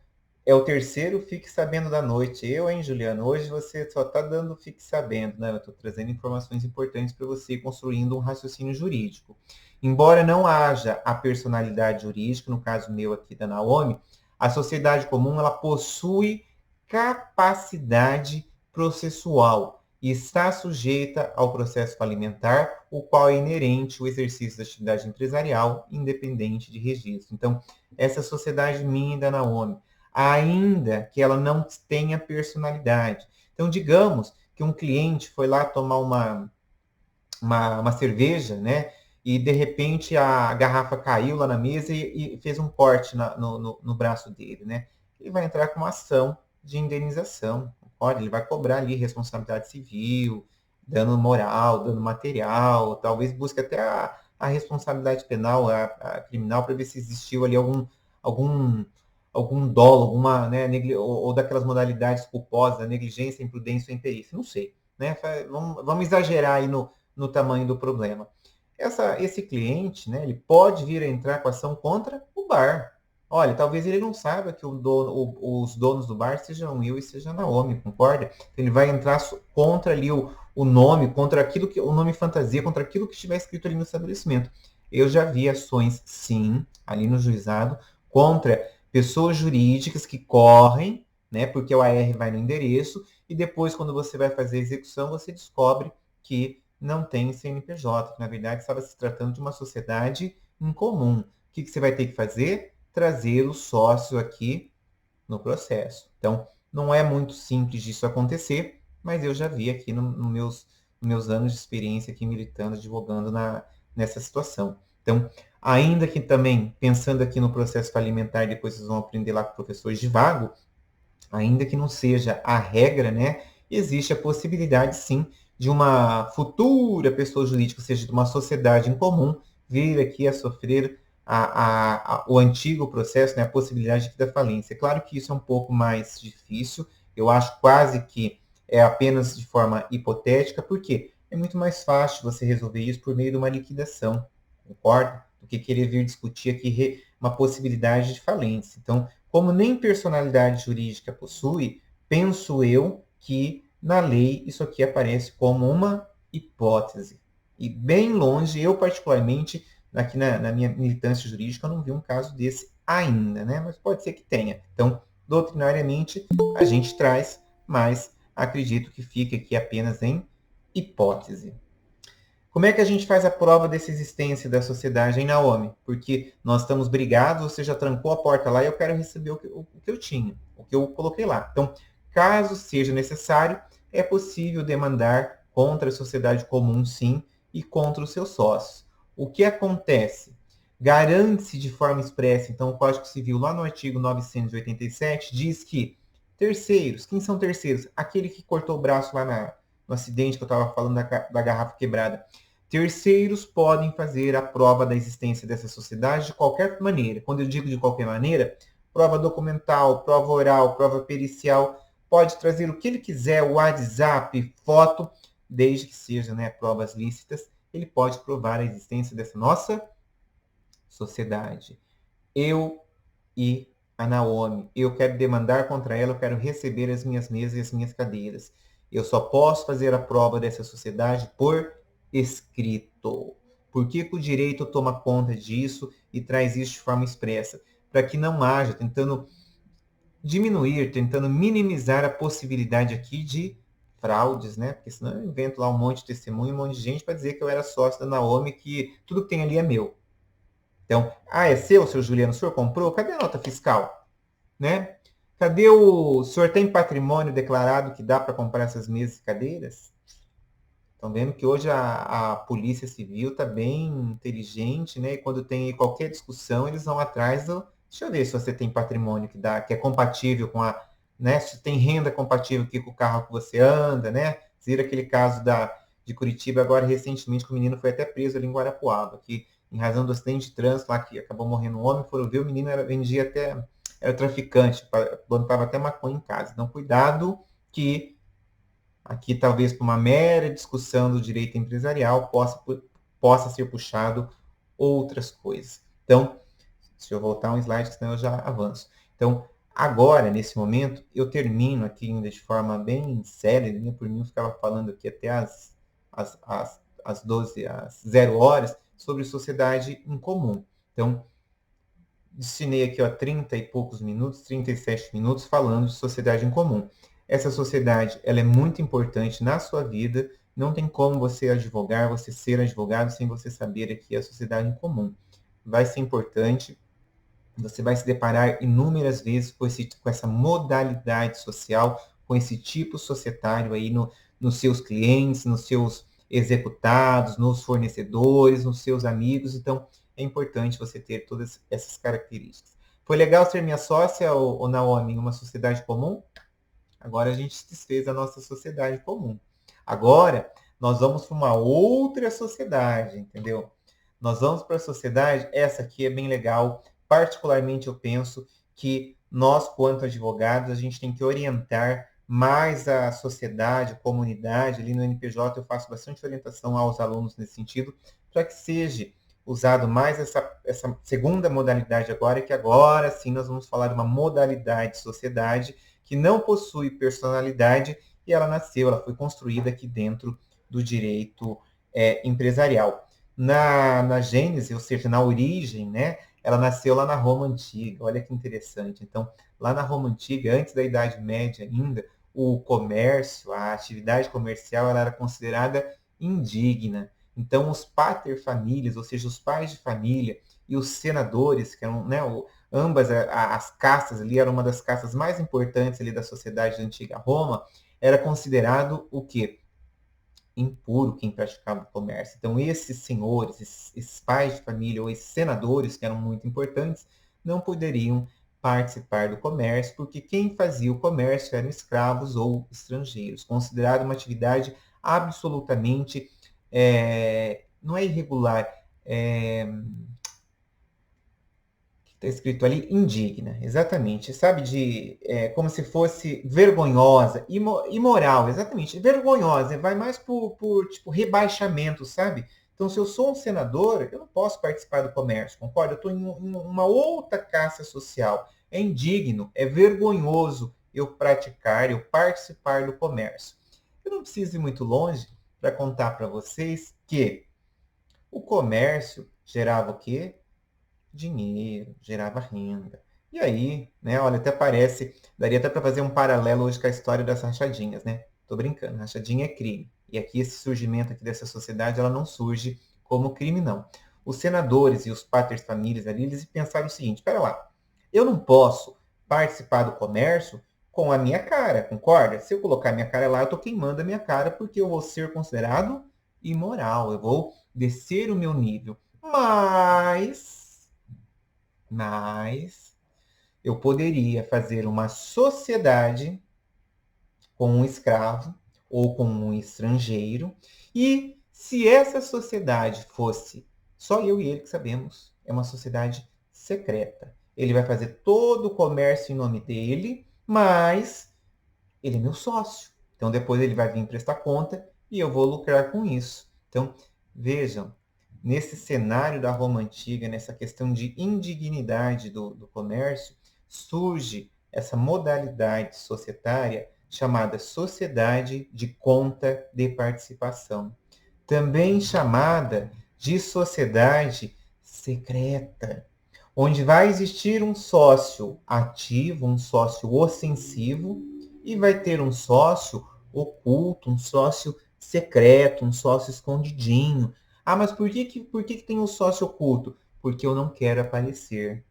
é o terceiro Fique Sabendo da noite. Eu, hein, Juliano? Hoje você só está dando Fique Sabendo, né? Eu estou trazendo informações importantes para você construindo um raciocínio jurídico. Embora não haja a personalidade jurídica, no caso meu aqui da Naomi, a sociedade comum ela possui capacidade processual e está sujeita ao processo falimentar, o qual é inerente ao exercício da atividade empresarial, independente de registro. Então, essa sociedade minha e da Naomi, ainda que ela não tenha personalidade. Então, digamos que um cliente foi lá tomar uma cerveja, né? E de repente a garrafa caiu lá na mesa e fez um corte no braço dele, né? Ele vai entrar com uma ação de indenização. Olha, ele vai cobrar ali responsabilidade civil, dano moral, dano material, talvez busque até a responsabilidade penal, a criminal, para ver se existiu ali algum, algum dolo, alguma, né, ou daquelas modalidades culposas, negligência, imprudência ou imperícia, não sei. Né? Vamos exagerar aí no tamanho do problema. Esse cliente, né, ele pode vir a entrar com ação contra o bar. Olha, talvez ele não saiba que os donos do bar sejam eu e seja a Naomi, concorda? Ele vai entrar contra ali o nome, contra aquilo que o nome fantasia, contra aquilo que estiver escrito ali no estabelecimento. Eu já vi ações, sim, ali no juizado, contra pessoas jurídicas que correm, né, porque o AR vai no endereço, e depois, quando você vai fazer a execução, você descobre que não tem CNPJ, que na verdade estava se tratando de uma sociedade em comum. O que você vai ter que fazer? Trazer o sócio aqui no processo. Então, não é muito simples disso acontecer, mas eu já vi aqui nos meus anos de experiência aqui militando, advogando nessa situação. Então, ainda que também, pensando aqui no processo falimentar, depois vocês vão aprender lá com professores de vago, ainda que não seja a regra, né, existe a possibilidade, sim, de uma futura pessoa jurídica, ou seja, de uma sociedade em comum, vir aqui a sofrer o antigo processo, né, a possibilidade da falência. É claro que isso é um pouco mais difícil, eu acho quase que é apenas de forma hipotética, porque é muito mais fácil você resolver isso por meio de uma liquidação, concorda? Do que querer vir discutir aqui uma possibilidade de falência. Então, como nem personalidade jurídica possui, penso eu que na lei isso aqui aparece como uma hipótese. E bem longe, eu particularmente, aqui na minha militância jurídica, eu não vi um caso desse ainda, né? Mas pode ser que tenha. Então, doutrinariamente, a gente traz, mas acredito que fica aqui apenas em Hipótese. Como é que a gente faz a prova dessa existência da sociedade, hein, Naomi? Porque nós estamos brigados, você já trancou a porta lá e eu quero receber o que eu tinha, o que eu coloquei lá. Então, caso seja necessário, é possível demandar contra a sociedade comum, sim, e contra os seus sócios. O que acontece? Garante-se de forma expressa, então, o Código Civil, lá no artigo 987, diz que terceiros, quem são terceiros? Aquele que cortou o braço lá no acidente que eu estava falando da garrafa quebrada. Terceiros podem fazer a prova da existência dessa sociedade de qualquer maneira. Quando eu digo de qualquer maneira, prova documental, prova oral, prova pericial, pode trazer o que ele quiser, WhatsApp, foto, desde que seja, né, provas lícitas, ele pode provar a existência dessa nossa sociedade. Eu e a Naomi, eu quero demandar contra ela, eu quero receber as minhas mesas e as minhas cadeiras. Eu só posso fazer a prova dessa sociedade por escrito. Por que o direito toma conta disso e traz isso de forma expressa? Para que não haja, tentando diminuir, tentando minimizar a possibilidade aqui de fraudes, né? Porque senão eu invento lá um monte de testemunho, um monte de gente para dizer que eu era sócio da Naomi, que tudo que tem ali é meu. Então, é seu Juliano, o senhor comprou? Cadê a nota fiscal? Né? Cadê o senhor tem patrimônio declarado que dá para comprar essas mesas e cadeiras? Estão vendo que hoje a Polícia Civil está bem inteligente, né? E quando tem qualquer discussão, eles vão atrás do. Deixa eu ver se você tem patrimônio que é compatível com a. Né? Se tem renda compatível com o carro que você anda, né? Vocês viram aquele caso de Curitiba agora recentemente, que o menino foi até preso ali em Guarapuava, que em razão do acidente de trânsito lá, que acabou morrendo um homem, foram ver, o menino vendia até. Era traficante, plantava até maconha em casa. Então, cuidado que aqui talvez por uma mera discussão do direito empresarial possa ser puxado outras coisas. Então, deixa eu voltar um slide, senão eu já avanço. Então, agora, nesse momento, eu termino aqui ainda de forma bem séria, né? Por mim eu ficava falando aqui até as 12, às 0 horas, sobre sociedade em comum. Então, destinei aqui 30 e poucos minutos, 37 minutos, falando de sociedade em comum. Essa sociedade ela é muito importante na sua vida. Não tem como você advogar, você ser advogado sem você saber aqui a sociedade em comum. Vai ser importante. Você vai se deparar inúmeras vezes com essa modalidade social, com esse tipo societário aí nos seus clientes, nos seus executados, nos fornecedores, nos seus amigos. Então, é importante você ter todas essas características. Foi legal ser minha sócia, ou Naomi, em uma sociedade comum? Agora a gente desfez a nossa sociedade comum. Agora, nós vamos para uma outra sociedade, entendeu? Nós vamos para a sociedade, essa aqui é bem legal. Particularmente, eu penso que nós, quanto advogados, a gente tem que orientar mais a sociedade, a comunidade. Ali no NPJ eu faço bastante orientação aos alunos nesse sentido, para que seja usado mais essa segunda modalidade agora, que agora sim nós vamos falar de uma modalidade de sociedade que não possui personalidade e ela foi construída aqui dentro do direito empresarial. Na gênese, ou seja, na origem, né, ela nasceu lá na Roma Antiga. Olha que interessante. Então, lá na Roma Antiga, antes da Idade Média ainda, o comércio, a atividade comercial, ela era considerada indigna. Então, os paterfamílias, ou seja, os pais de família e os senadores, que eram, né, ambas as castas ali, eram uma das castas mais importantes ali da sociedade da antiga Roma, era considerado o quê? Impuro quem praticava o comércio. Então, esses senhores, esses pais de família ou esses senadores, que eram muito importantes, não poderiam participar do comércio, porque quem fazia o comércio eram escravos ou estrangeiros, considerado uma atividade absolutamente, não é irregular, está escrito ali indigna, exatamente, sabe, como se fosse vergonhosa, imoral, exatamente, vergonhosa, vai mais por tipo, rebaixamento, sabe? Então, se eu sou um senador, eu não posso participar do comércio, concorda? Eu estou em uma outra classe social. É indigno, é vergonhoso eu participar do comércio. Eu não preciso ir muito longe para contar para vocês que o comércio gerava o quê? Dinheiro, gerava renda. E aí, né, olha, até parece, daria até para fazer um paralelo hoje com a história das rachadinhas, né? Tô brincando, rachadinha é crime. E aqui esse surgimento aqui dessa sociedade, ela não surge como crime, não. Os senadores e os paterfamilias ali, eles pensaram o seguinte, espera lá, eu não posso participar do comércio com a minha cara, concorda? Se eu colocar minha cara lá, eu estou queimando a minha cara porque eu vou ser considerado imoral, eu vou descer o meu nível. Mas eu poderia fazer uma sociedade com um escravo ou com um estrangeiro, e se essa sociedade fosse só eu e ele que sabemos, é uma sociedade secreta. Ele vai fazer todo o comércio em nome dele, mas ele é meu sócio. Então depois ele vai vir prestar conta e eu vou lucrar com isso. Então, vejam, nesse cenário da Roma Antiga, nessa questão de indignidade do comércio, surge essa modalidade societária chamada sociedade de conta de participação, também chamada de sociedade secreta, onde vai existir um sócio ativo, um sócio ostensivo, e vai ter um sócio oculto, um sócio secreto, um sócio escondidinho. Ah, mas por que tem um sócio oculto? Porque eu não quero aparecer,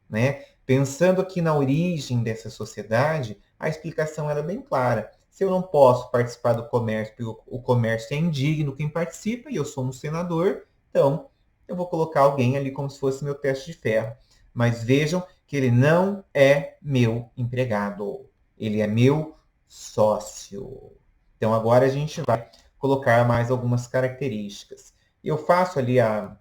né? Pensando aqui na origem dessa sociedade, a explicação era bem clara. Se eu não posso participar do comércio, porque o comércio é indigno quem participa, e eu sou um senador, então eu vou colocar alguém ali como se fosse meu teste de ferro. Mas vejam que ele não é meu empregado, ele é meu sócio. Então agora a gente vai colocar mais algumas características. Eu faço ali a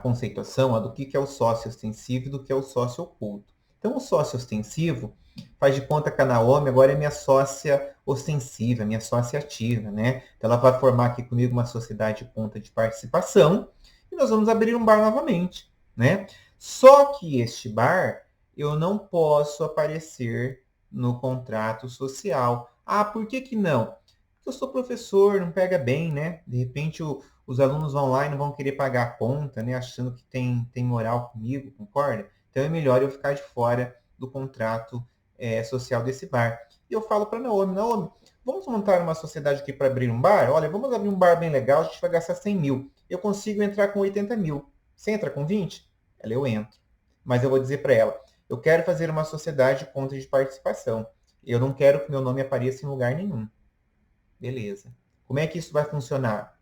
conceituação do que é o sócio ostensivo e do que é o sócio oculto. Então, o sócio ostensivo faz de conta que a Naomi agora é minha sócia ostensiva, minha sócia ativa, né? Então, ela vai formar aqui comigo uma sociedade de conta de participação e nós vamos abrir um bar novamente, né? Só que este bar, eu não posso aparecer no contrato social. Ah, por que não? Porque eu sou professor, não pega bem, né? De repente, os alunos vão lá e não vão querer pagar a conta, né? Achando que tem moral comigo, concorda? Então é melhor eu ficar de fora do contrato social desse bar. E eu falo para Naomi, vamos montar uma sociedade aqui para abrir um bar? Olha, vamos abrir um bar bem legal, a gente vai gastar 100 mil. Eu consigo entrar com 80 mil. Você entra com 20? Eu entro. Mas eu vou dizer para ela, eu quero fazer uma sociedade de conta de participação. Eu não quero que meu nome apareça em lugar nenhum. Beleza. Como é que isso vai funcionar?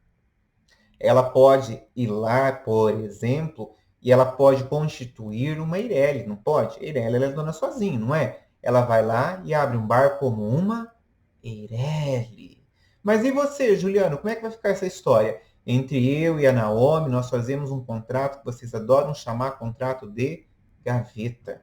Ela pode ir lá, por exemplo, e ela pode constituir uma Eireli, não pode? Eireli, ela é dona sozinha, não é? Ela vai lá e abre um bar como uma Eireli. Mas e você, Juliano, como é que vai ficar essa história? Entre eu e a Naomi, nós fazemos um contrato que vocês adoram chamar contrato de gaveta.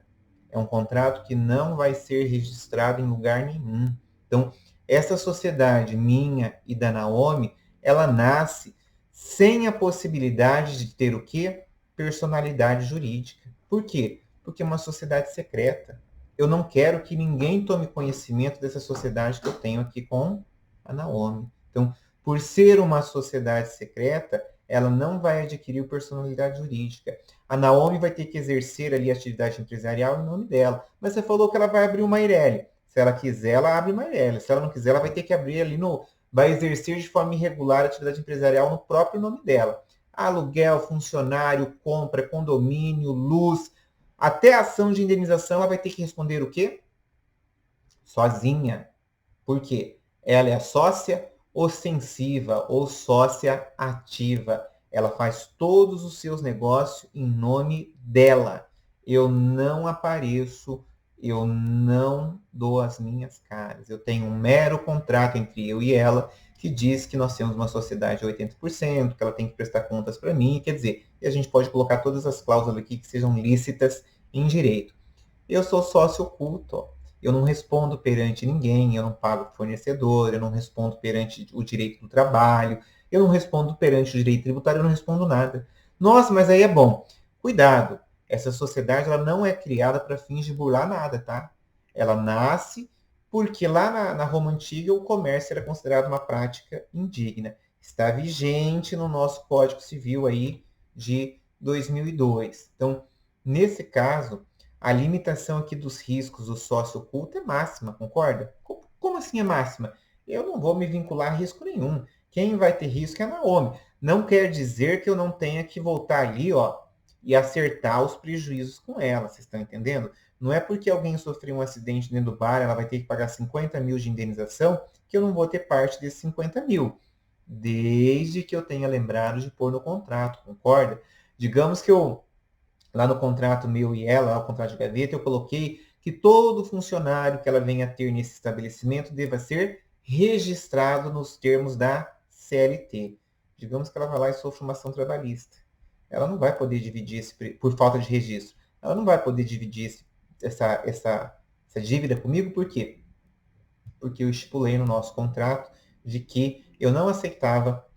É um contrato que não vai ser registrado em lugar nenhum. Então, essa sociedade minha e da Naomi, ela nasce sem a possibilidade de ter o quê? Personalidade jurídica. Por quê? Porque é uma sociedade secreta. Eu não quero que ninguém tome conhecimento dessa sociedade que eu tenho aqui com a Naomi. Então, por ser uma sociedade secreta, ela não vai adquirir personalidade jurídica. A Naomi vai ter que exercer ali a atividade empresarial em nome dela. Mas você falou que ela vai abrir uma Eireli. Se ela quiser, ela abre uma Eireli. Se ela não quiser, ela vai ter que abrir ali vai exercer de forma irregular a atividade empresarial no próprio nome dela. Aluguel, funcionário, compra, condomínio, luz, até a ação de indenização, ela vai ter que responder o quê? Sozinha. Por quê? Ela é a sócia ostensiva ou sócia ativa. Ela faz todos os seus negócios em nome dela. Eu não apareço, eu não dou as minhas caras. Eu tenho um mero contrato entre eu e ela que diz que nós temos uma sociedade de 80%, que ela tem que prestar contas para mim, quer dizer, e a gente pode colocar todas as cláusulas aqui que sejam lícitas em direito. Eu sou sócio oculto, ó. Eu não respondo perante ninguém, eu não pago fornecedor, eu não respondo perante o direito do trabalho, eu não respondo perante o direito tributário, eu não respondo nada. Nossa, mas aí é bom. Cuidado, essa sociedade ela não é criada para fins de burlar nada, tá? Ela nasce porque lá na Roma Antiga o comércio era considerado uma prática indigna. Está vigente no nosso Código Civil aí de 2002. Então, nesse caso, a limitação aqui dos riscos do sócio oculto é máxima, concorda? Como assim é máxima? eu não vou me vincular a risco nenhum. Quem vai ter risco é a Naomi. Não quer dizer que eu não tenha que voltar ali, ó, e acertar os prejuízos com ela, vocês estão entendendo? Não é porque alguém sofreu um acidente dentro do bar, ela vai ter que pagar 50 mil de indenização, que eu não vou ter parte desses 50 mil. Desde que eu tenha lembrado de pôr no contrato, concorda? Digamos que eu, lá no contrato meu e ela, lá no contrato de gaveta, eu coloquei que todo funcionário que ela venha a ter nesse estabelecimento deva ser registrado nos termos da CLT. Digamos que ela vai lá e sofre uma ação trabalhista. Ela não vai poder dividir por falta de registro. Ela não vai poder dividir essa dívida comigo, por quê? Porque eu estipulei no nosso contrato de que eu não aceitava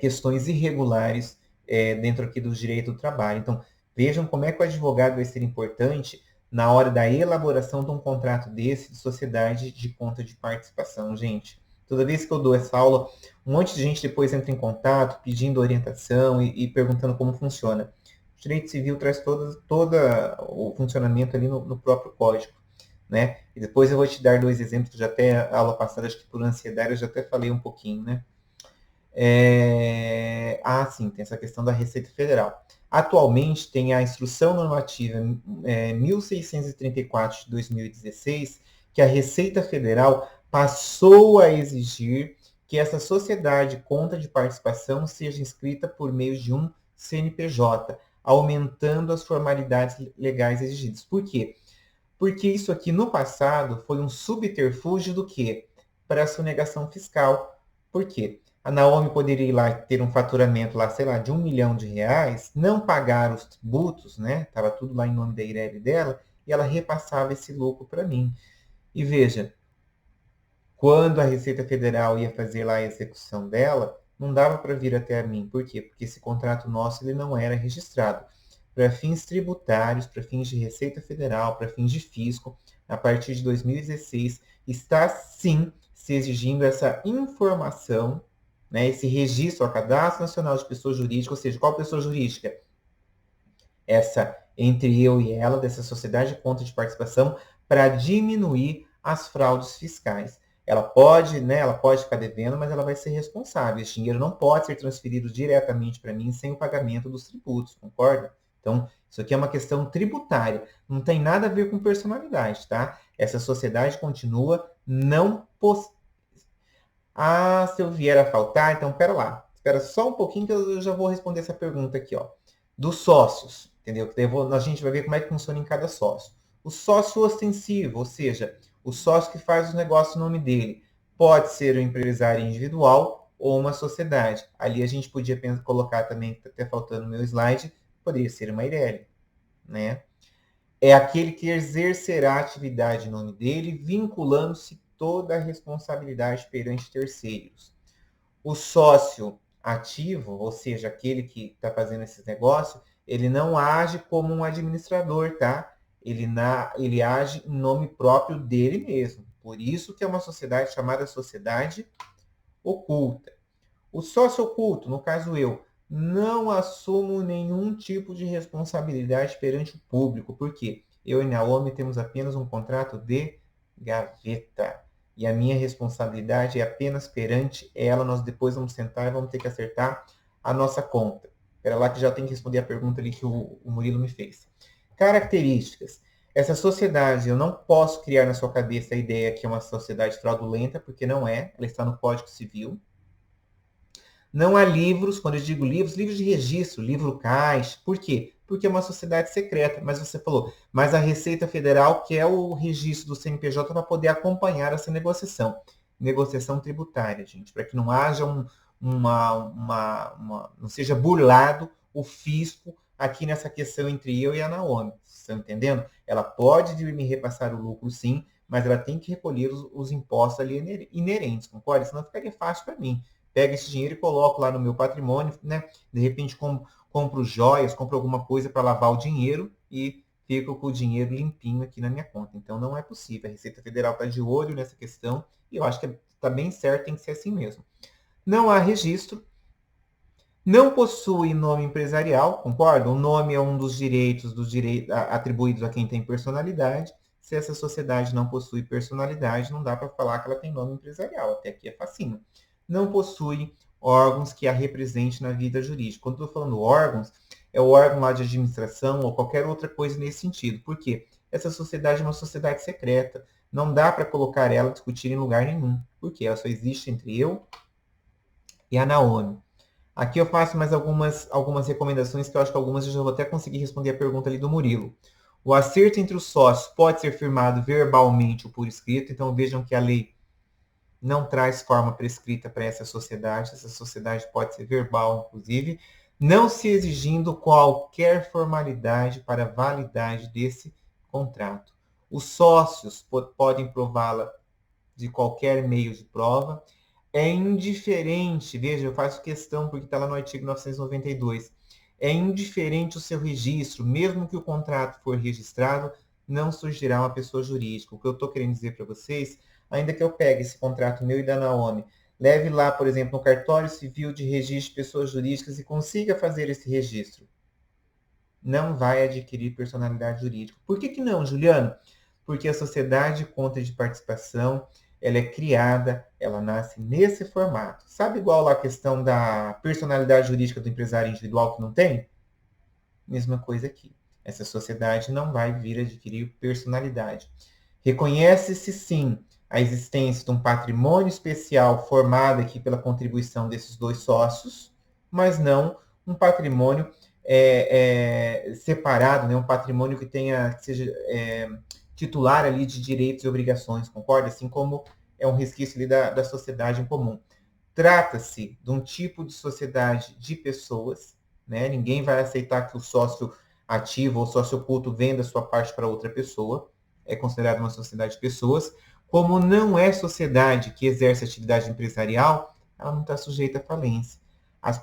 questões irregulares dentro aqui do direito do trabalho. Então, vejam como é que o advogado vai ser importante na hora da elaboração de um contrato desse de sociedade de conta de participação, gente. Toda vez que eu dou essa aula, um monte de gente depois entra em contato pedindo orientação e perguntando como funciona. O direito civil traz todo o funcionamento ali no próprio código, né? E depois eu vou te dar 2 exemplos, já até a aula passada, acho que por ansiedade eu já até falei um pouquinho, né? Sim, tem essa questão da Receita Federal. Atualmente tem a Instrução Normativa 1634 de 2016, que a Receita Federal passou a exigir que essa sociedade conta de participação seja inscrita por meio de um CNPJ, aumentando as formalidades legais exigidas. Por quê? Porque isso aqui no passado foi um subterfúgio do quê? Para a sonegação fiscal. Por quê? A Naomi poderia ir lá ter um faturamento lá, sei lá, de R$1 milhão, não pagar os tributos, né? Estava tudo lá em nome da Ireli dela, e ela repassava esse lucro para mim. E veja, quando a Receita Federal ia fazer lá a execução dela, não dava para vir até a mim. Por quê? Porque esse contrato nosso ele não era registrado. Para fins tributários, para fins de Receita Federal, para fins de fisco, a partir de 2016, está sim se exigindo essa informação, né, esse registro ao Cadastro Nacional de Pessoa Jurídica, ou seja, qual pessoa jurídica? Essa entre eu e ela, dessa sociedade de conta de participação, para diminuir as fraudes fiscais. Ela pode ficar devendo, mas ela vai ser responsável. Esse dinheiro não pode ser transferido diretamente para mim sem o pagamento dos tributos, concorda? Então, isso aqui é uma questão tributária, não tem nada a ver com personalidade, tá? Essa sociedade continua não se eu vier a faltar, então pera lá. Espera só um pouquinho que eu já vou responder essa pergunta aqui, ó. Dos sócios, entendeu? Que a gente vai ver como é que funciona em cada sócio. O sócio ostensivo, ou seja, o sócio que faz os negócios no nome dele, pode ser um empresário individual ou uma sociedade. Ali a gente podia colocar também, que está até faltando no meu slide, poderia ser uma Ireli, né? É aquele que exercerá a atividade em nome dele, vinculando-se toda a responsabilidade perante terceiros. O sócio ativo, ou seja, aquele que está fazendo esse negócio, ele não age como um administrador, tá? Ele age em nome próprio dele mesmo. Por isso que é uma sociedade chamada sociedade oculta. O sócio oculto, no caso eu, não assumo nenhum tipo de responsabilidade perante o público. Por quê? Eu e Naomi temos apenas um contrato de gaveta. E a minha responsabilidade é apenas perante ela. Nós depois vamos sentar e vamos ter que acertar a nossa conta. Espera lá que já tem que responder a pergunta ali que o Murilo me fez. Características. Essa sociedade, eu não posso criar na sua cabeça a ideia que é uma sociedade fraudulenta, porque não é. Ela está no Código Civil. Não há livros, quando eu digo livros, livros de registro, livro caixa. Por quê? Porque é uma sociedade secreta. Mas você falou, mas a Receita Federal quer o registro do CNPJ para poder acompanhar essa negociação. Negociação tributária, gente, para que não haja não seja burlado o fisco aqui nessa questão entre eu e a Naomi. Vocês estão entendendo? Ela pode me repassar o lucro, sim, mas ela tem que recolher os impostos ali inerentes, concorda? Senão ficaria fácil para mim. Pego esse dinheiro e coloco lá no meu patrimônio, né? De repente compro joias, compro alguma coisa para lavar o dinheiro e fico com o dinheiro limpinho aqui na minha conta. Então não é possível. A Receita Federal está de olho nessa questão e eu acho que está bem certo, tem que ser assim mesmo. Não há registro, não possui nome empresarial, concorda? O nome é um dos direitos atribuídos a quem tem personalidade. Se essa sociedade não possui personalidade, não dá para falar que ela tem nome empresarial. Até aqui é facinho. Não possui órgãos que a representem na vida jurídica. Quando estou falando órgãos, é o órgão lá de administração ou qualquer outra coisa nesse sentido. Por quê? Essa sociedade é uma sociedade secreta. Não dá para colocar ela discutir em lugar nenhum. Por quê? Ela só existe entre eu e a Naomi. Aqui eu faço mais algumas recomendações que eu acho que algumas eu já vou até conseguir responder a pergunta ali do Murilo. O acerto entre os sócios pode ser firmado verbalmente ou por escrito, então vejam que a lei não traz forma prescrita para essa sociedade pode ser verbal, inclusive, não se exigindo qualquer formalidade para a validade desse contrato. Os sócios podem prová-la de qualquer meio de prova. É indiferente, veja, eu faço questão porque está lá no artigo 992, é indiferente o seu registro, mesmo que o contrato for registrado, não surgirá uma pessoa jurídica. O que eu estou querendo dizer para vocês, ainda que eu pegue esse contrato meu e da Naomi, leve lá, por exemplo, no cartório civil de registro de pessoas jurídicas e consiga fazer esse registro, não vai adquirir personalidade jurídica. Por que não, Juliano? Porque a sociedade de conta de participação, ela é criada, ela nasce nesse formato. Sabe igual lá a questão da personalidade jurídica do empresário individual que não tem? Mesma coisa aqui. Essa sociedade não vai vir adquirir personalidade. Reconhece-se sim a existência de um patrimônio especial formado aqui pela contribuição desses dois sócios, mas não um patrimônio separado, né? Um patrimônio que seja titular ali de direitos e obrigações, concorda? Assim como é um resquício ali da sociedade em comum. Trata-se de um tipo de sociedade de pessoas, né? Ninguém vai aceitar que o sócio ativo ou sócio oculto venda sua parte para outra pessoa. É considerado uma sociedade de pessoas. Como não é sociedade que exerce atividade empresarial, ela não está sujeita à falência.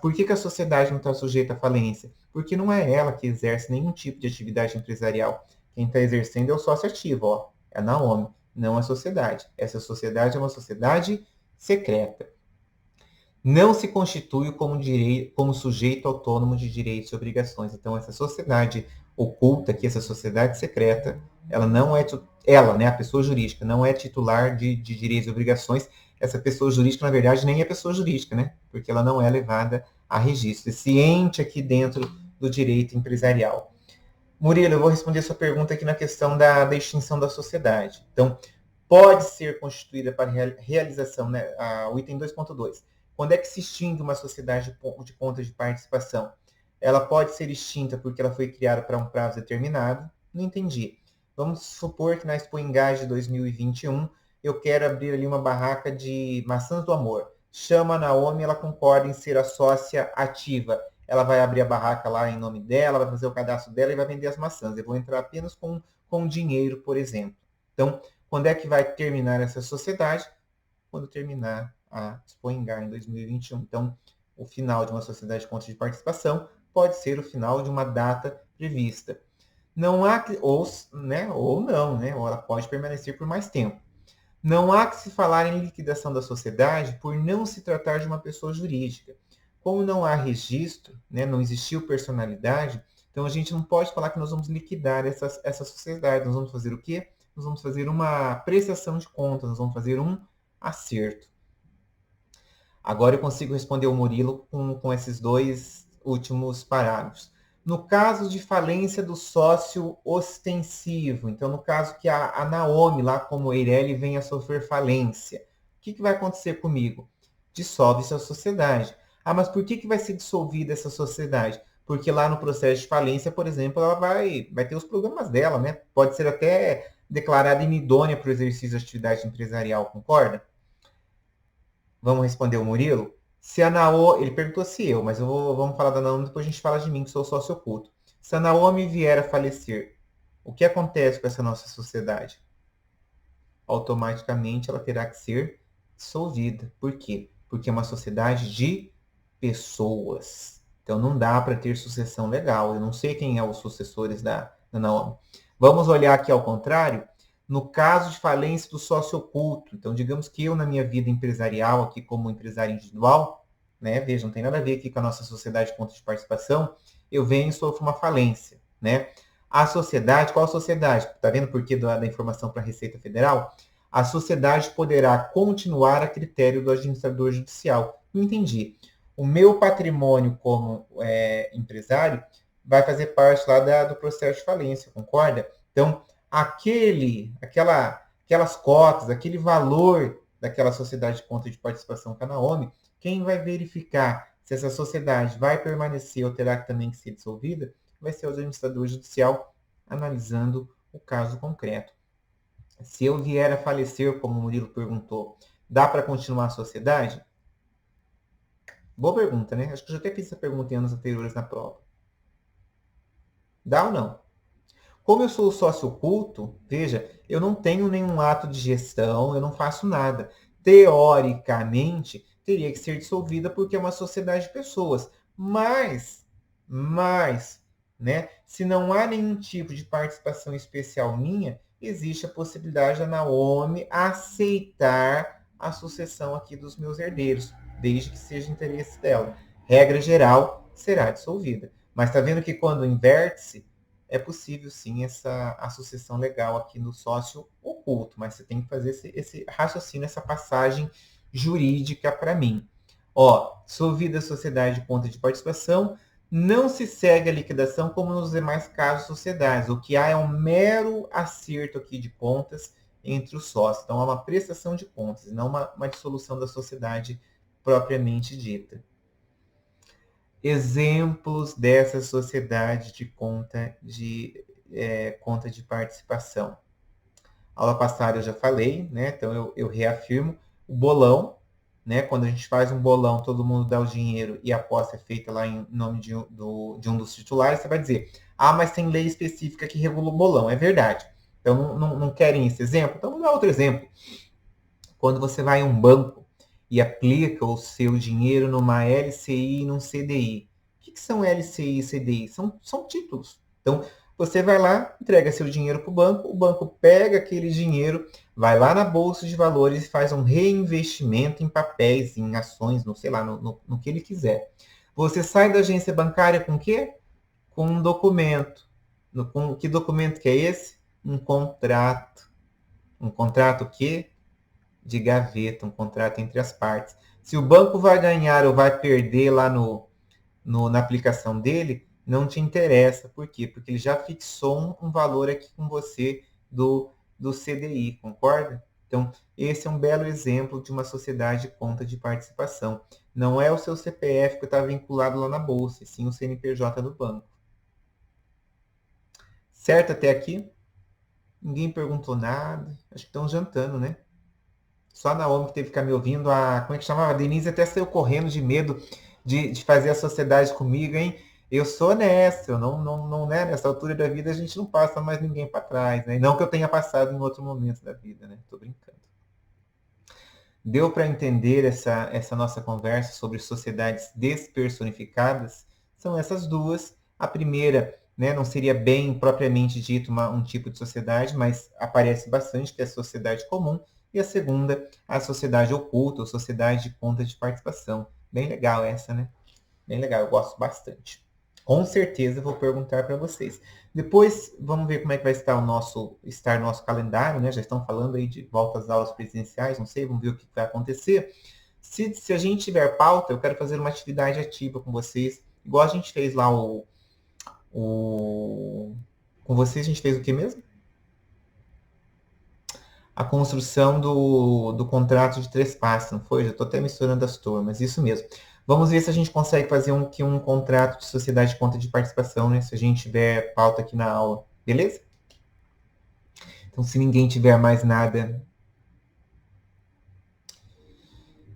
Por que a sociedade não está sujeita à falência? Porque não é ela que exerce nenhum tipo de atividade empresarial. Quem está exercendo é o sócio ativo, ó, é a Naomi, não a sociedade. Essa sociedade é uma sociedade secreta. Não se constitui como sujeito autônomo de direitos e obrigações. Então, essa sociedade oculta, aqui, essa sociedade secreta, ela não é, né, a pessoa jurídica, não é titular de direitos e obrigações. Essa pessoa jurídica, na verdade, nem é pessoa jurídica, né? Porque ela não é levada a registro. Esse ente aqui dentro do direito empresarial. Murilo, eu vou responder a sua pergunta aqui na questão da extinção da sociedade. Então, pode ser constituída para realização, né, o item 2.2. Quando é que se extingue uma sociedade de conta de participação? Ela pode ser extinta porque ela foi criada para um prazo determinado? Não entendi. Vamos supor que na Expo Engage de 2021 eu quero abrir ali uma barraca de maçãs do amor. Chama a Naomi, ela concorda em ser a sócia ativa. Ela vai abrir a barraca lá em nome dela, vai fazer o cadastro dela e vai vender as maçãs. Eu vou entrar apenas com dinheiro, por exemplo. Então, quando é que vai terminar essa sociedade? Quando terminar a Expo Engar em 2021. Então, o final de uma sociedade de conta de participação pode ser o final de uma data prevista. Não há que, ou não, né? Ou ela pode permanecer por mais tempo. Não há que se falar em liquidação da sociedade por não se tratar de uma pessoa jurídica. Como não há registro, né, não existiu personalidade, então a gente não pode falar que nós vamos liquidar essa sociedade. Nós vamos fazer o quê? Nós vamos fazer uma prestação de contas, nós vamos fazer um acerto. Agora eu consigo responder o Murilo com esses dois últimos parágrafos. No caso de falência do sócio ostensivo, então no caso que a Naomi, lá como Eireli, venha a sofrer falência, o que vai acontecer comigo? Dissolve-se a sociedade. Ah, mas por que vai ser dissolvida essa sociedade? Porque lá no processo de falência, por exemplo, ela vai ter os problemas dela, né? Pode ser até declarada inidônea para o exercício de atividade empresarial, concorda? Vamos responder o Murilo? Se a Naomi, ele perguntou se eu, mas vamos falar da Naomi, depois a gente fala de mim, que sou sócio oculto. Se a Naomi vier a falecer, o que acontece com essa nossa sociedade? Automaticamente ela terá que ser dissolvida. Por quê? Porque é uma sociedade de pessoas. Então não dá para ter sucessão legal. Eu não sei quem é os sucessores da Naomi. Vamos olhar aqui ao contrário. No caso de falência do sócio oculto, então digamos que eu na minha vida empresarial, aqui como empresário individual, né, veja, não tem nada a ver aqui com a nossa sociedade de conta de participação, eu venho e sofro uma falência, né? A sociedade, qual a sociedade? Está vendo por que da informação para a Receita Federal? A sociedade poderá continuar a critério do administrador judicial. Não entendi. O meu patrimônio como empresário vai fazer parte lá do processo de falência, concorda? Então, aquelas cotas, aquele valor daquela sociedade de conta de participação Canaome, quem vai verificar se essa sociedade vai permanecer ou terá também que ser dissolvida, vai ser o administrador judicial analisando o caso concreto. Se eu vier a falecer, como o Murilo perguntou, dá para continuar a sociedade? Boa pergunta, né? Acho que eu já até fiz essa pergunta em anos anteriores na prova. Dá ou não? Como eu sou sócio oculto, veja, eu não tenho nenhum ato de gestão, eu não faço nada. Teoricamente, teria que ser dissolvida porque é uma sociedade de pessoas. Mas, né, se não há nenhum tipo de participação especial minha, existe a possibilidade da Naomi aceitar a sucessão aqui dos meus herdeiros, desde que seja interesse dela. Regra geral, será dissolvida. Mas está vendo que quando inverte-se, é possível sim a sucessão legal aqui no sócio oculto, mas você tem que fazer esse raciocínio, essa passagem jurídica para mim. Ó, dissolvida a sociedade de conta de participação, não se segue a liquidação como nos demais casos de sociedades. O que há é um mero acerto aqui de contas entre os sócios. Então, é uma prestação de contas, não uma dissolução da sociedade propriamente dita. Exemplos dessa sociedade de conta de participação. Aula passada eu já falei, né? Então eu reafirmo. O bolão, né? Quando a gente faz um bolão, todo mundo dá o dinheiro e a aposta é feita lá em nome de um dos titulares, você vai dizer, mas tem lei específica que regula o bolão. É verdade. Então não querem esse exemplo? Então vou dar outro exemplo. Quando você vai a um banco e aplica o seu dinheiro numa LCI e num CDI. O que são LCI e CDI? São títulos. Então, você vai lá, entrega seu dinheiro para o banco pega aquele dinheiro, vai lá na Bolsa de Valores e faz um reinvestimento em papéis, em ações, no que ele quiser. Você sai da agência bancária com o quê? Com um documento. Que documento que é esse? Um contrato. Um contrato o quê? De gaveta, um contrato entre as partes. Se o banco vai ganhar ou vai perder lá na aplicação dele, não te interessa. Por quê? Porque ele já fixou um valor aqui com você do CDI, concorda? Então, esse é um belo exemplo de uma sociedade de conta de participação. Não é o seu CPF que está vinculado lá na bolsa, e sim o CNPJ do banco. Certo até aqui? Ninguém perguntou nada. Acho que estão jantando, né? Só a Naomi que teve que ficar me ouvindo. Como é que chamava? A Denise até saiu correndo de medo de fazer a sociedade comigo, hein? Eu sou honesto, eu não, né? Nessa altura da vida a gente não passa mais ninguém para trás, né? Não que eu tenha passado em outro momento da vida, né? Tô brincando. Deu para entender essa nossa conversa sobre sociedades despersonificadas? São essas duas. A primeira, né, não seria bem propriamente dito um tipo de sociedade, mas aparece bastante, que é a sociedade comum. E a segunda, a sociedade oculta, ou sociedade de conta de participação. Bem legal essa, né? Bem legal, eu gosto bastante. Com certeza vou perguntar para vocês. Depois, vamos ver como é que vai estar o nosso calendário, né? Já estão falando aí de volta às aulas presenciais, não sei, vamos ver o que vai acontecer. Se a gente tiver pauta, eu quero fazer uma atividade ativa com vocês, igual a gente fez lá com vocês, a gente fez o que mesmo? A construção do contrato de 3 passos, não foi? Já estou até misturando as turmas, isso mesmo. Vamos ver se a gente consegue fazer um contrato de sociedade de conta de participação, né? Se a gente tiver pauta aqui na aula, beleza? Então, se ninguém tiver mais nada...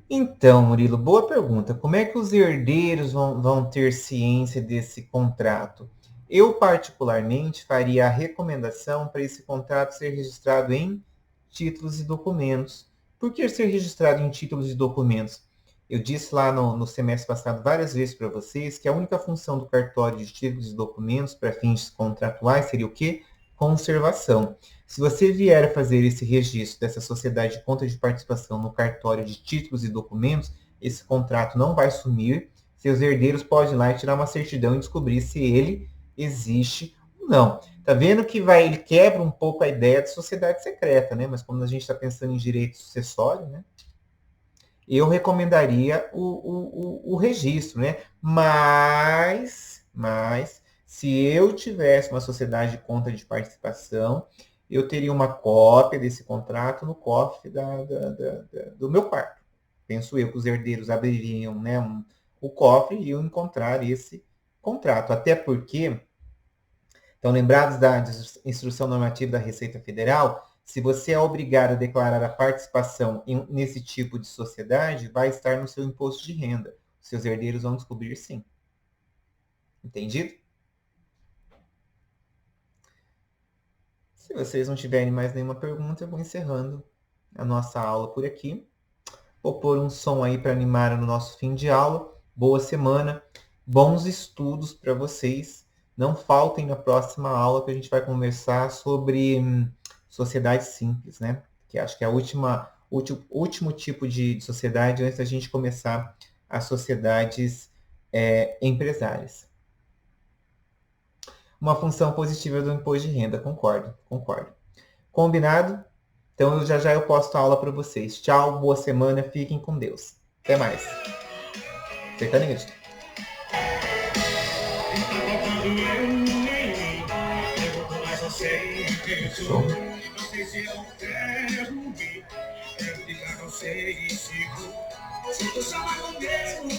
Então, Murilo, boa pergunta. Como é que os herdeiros vão ter ciência desse contrato? Eu, particularmente, faria a recomendação para esse contrato ser registrado em títulos e documentos. Por que ser registrado em títulos e documentos? Eu disse lá no semestre passado várias vezes para vocês que a única função do cartório de títulos e documentos para fins contratuais seria o quê? Conservação. Se você vier a fazer esse registro dessa sociedade de conta de participação no cartório de títulos e documentos, esse contrato não vai sumir. Seus herdeiros podem ir lá e tirar uma certidão e descobrir se ele existe ou não. Tá vendo que ele quebra um pouco a ideia de sociedade secreta, né? Mas como a gente está pensando em direito sucessório, né? Eu recomendaria o registro, né? Mas, se eu tivesse uma sociedade de conta de participação, eu teria uma cópia desse contrato no cofre do meu quarto. Penso eu que os herdeiros abririam, né, o cofre e iam encontrar esse contrato. Até porque, estão lembrados da Instrução Normativa da Receita Federal? Se você é obrigado a declarar a participação nesse tipo de sociedade, vai estar no seu imposto de renda. Seus herdeiros vão descobrir sim. Entendido? Se vocês não tiverem mais nenhuma pergunta, eu vou encerrando a nossa aula por aqui. Vou pôr um som aí para animar no nosso fim de aula. Boa semana, bons estudos para vocês. Não faltem na próxima aula que a gente vai conversar sobre sociedade simples, né? Que acho que é o último tipo de sociedade antes da gente começar as sociedades empresárias. Uma função positiva do imposto de renda, concordo. Combinado? Então eu posto a aula para vocês. Tchau, boa semana, fiquem com Deus. Até mais. Sertanejo. Show. Não sei se eu quero ir, quero ficar, não sei se vou. Se tu chamar no mesmo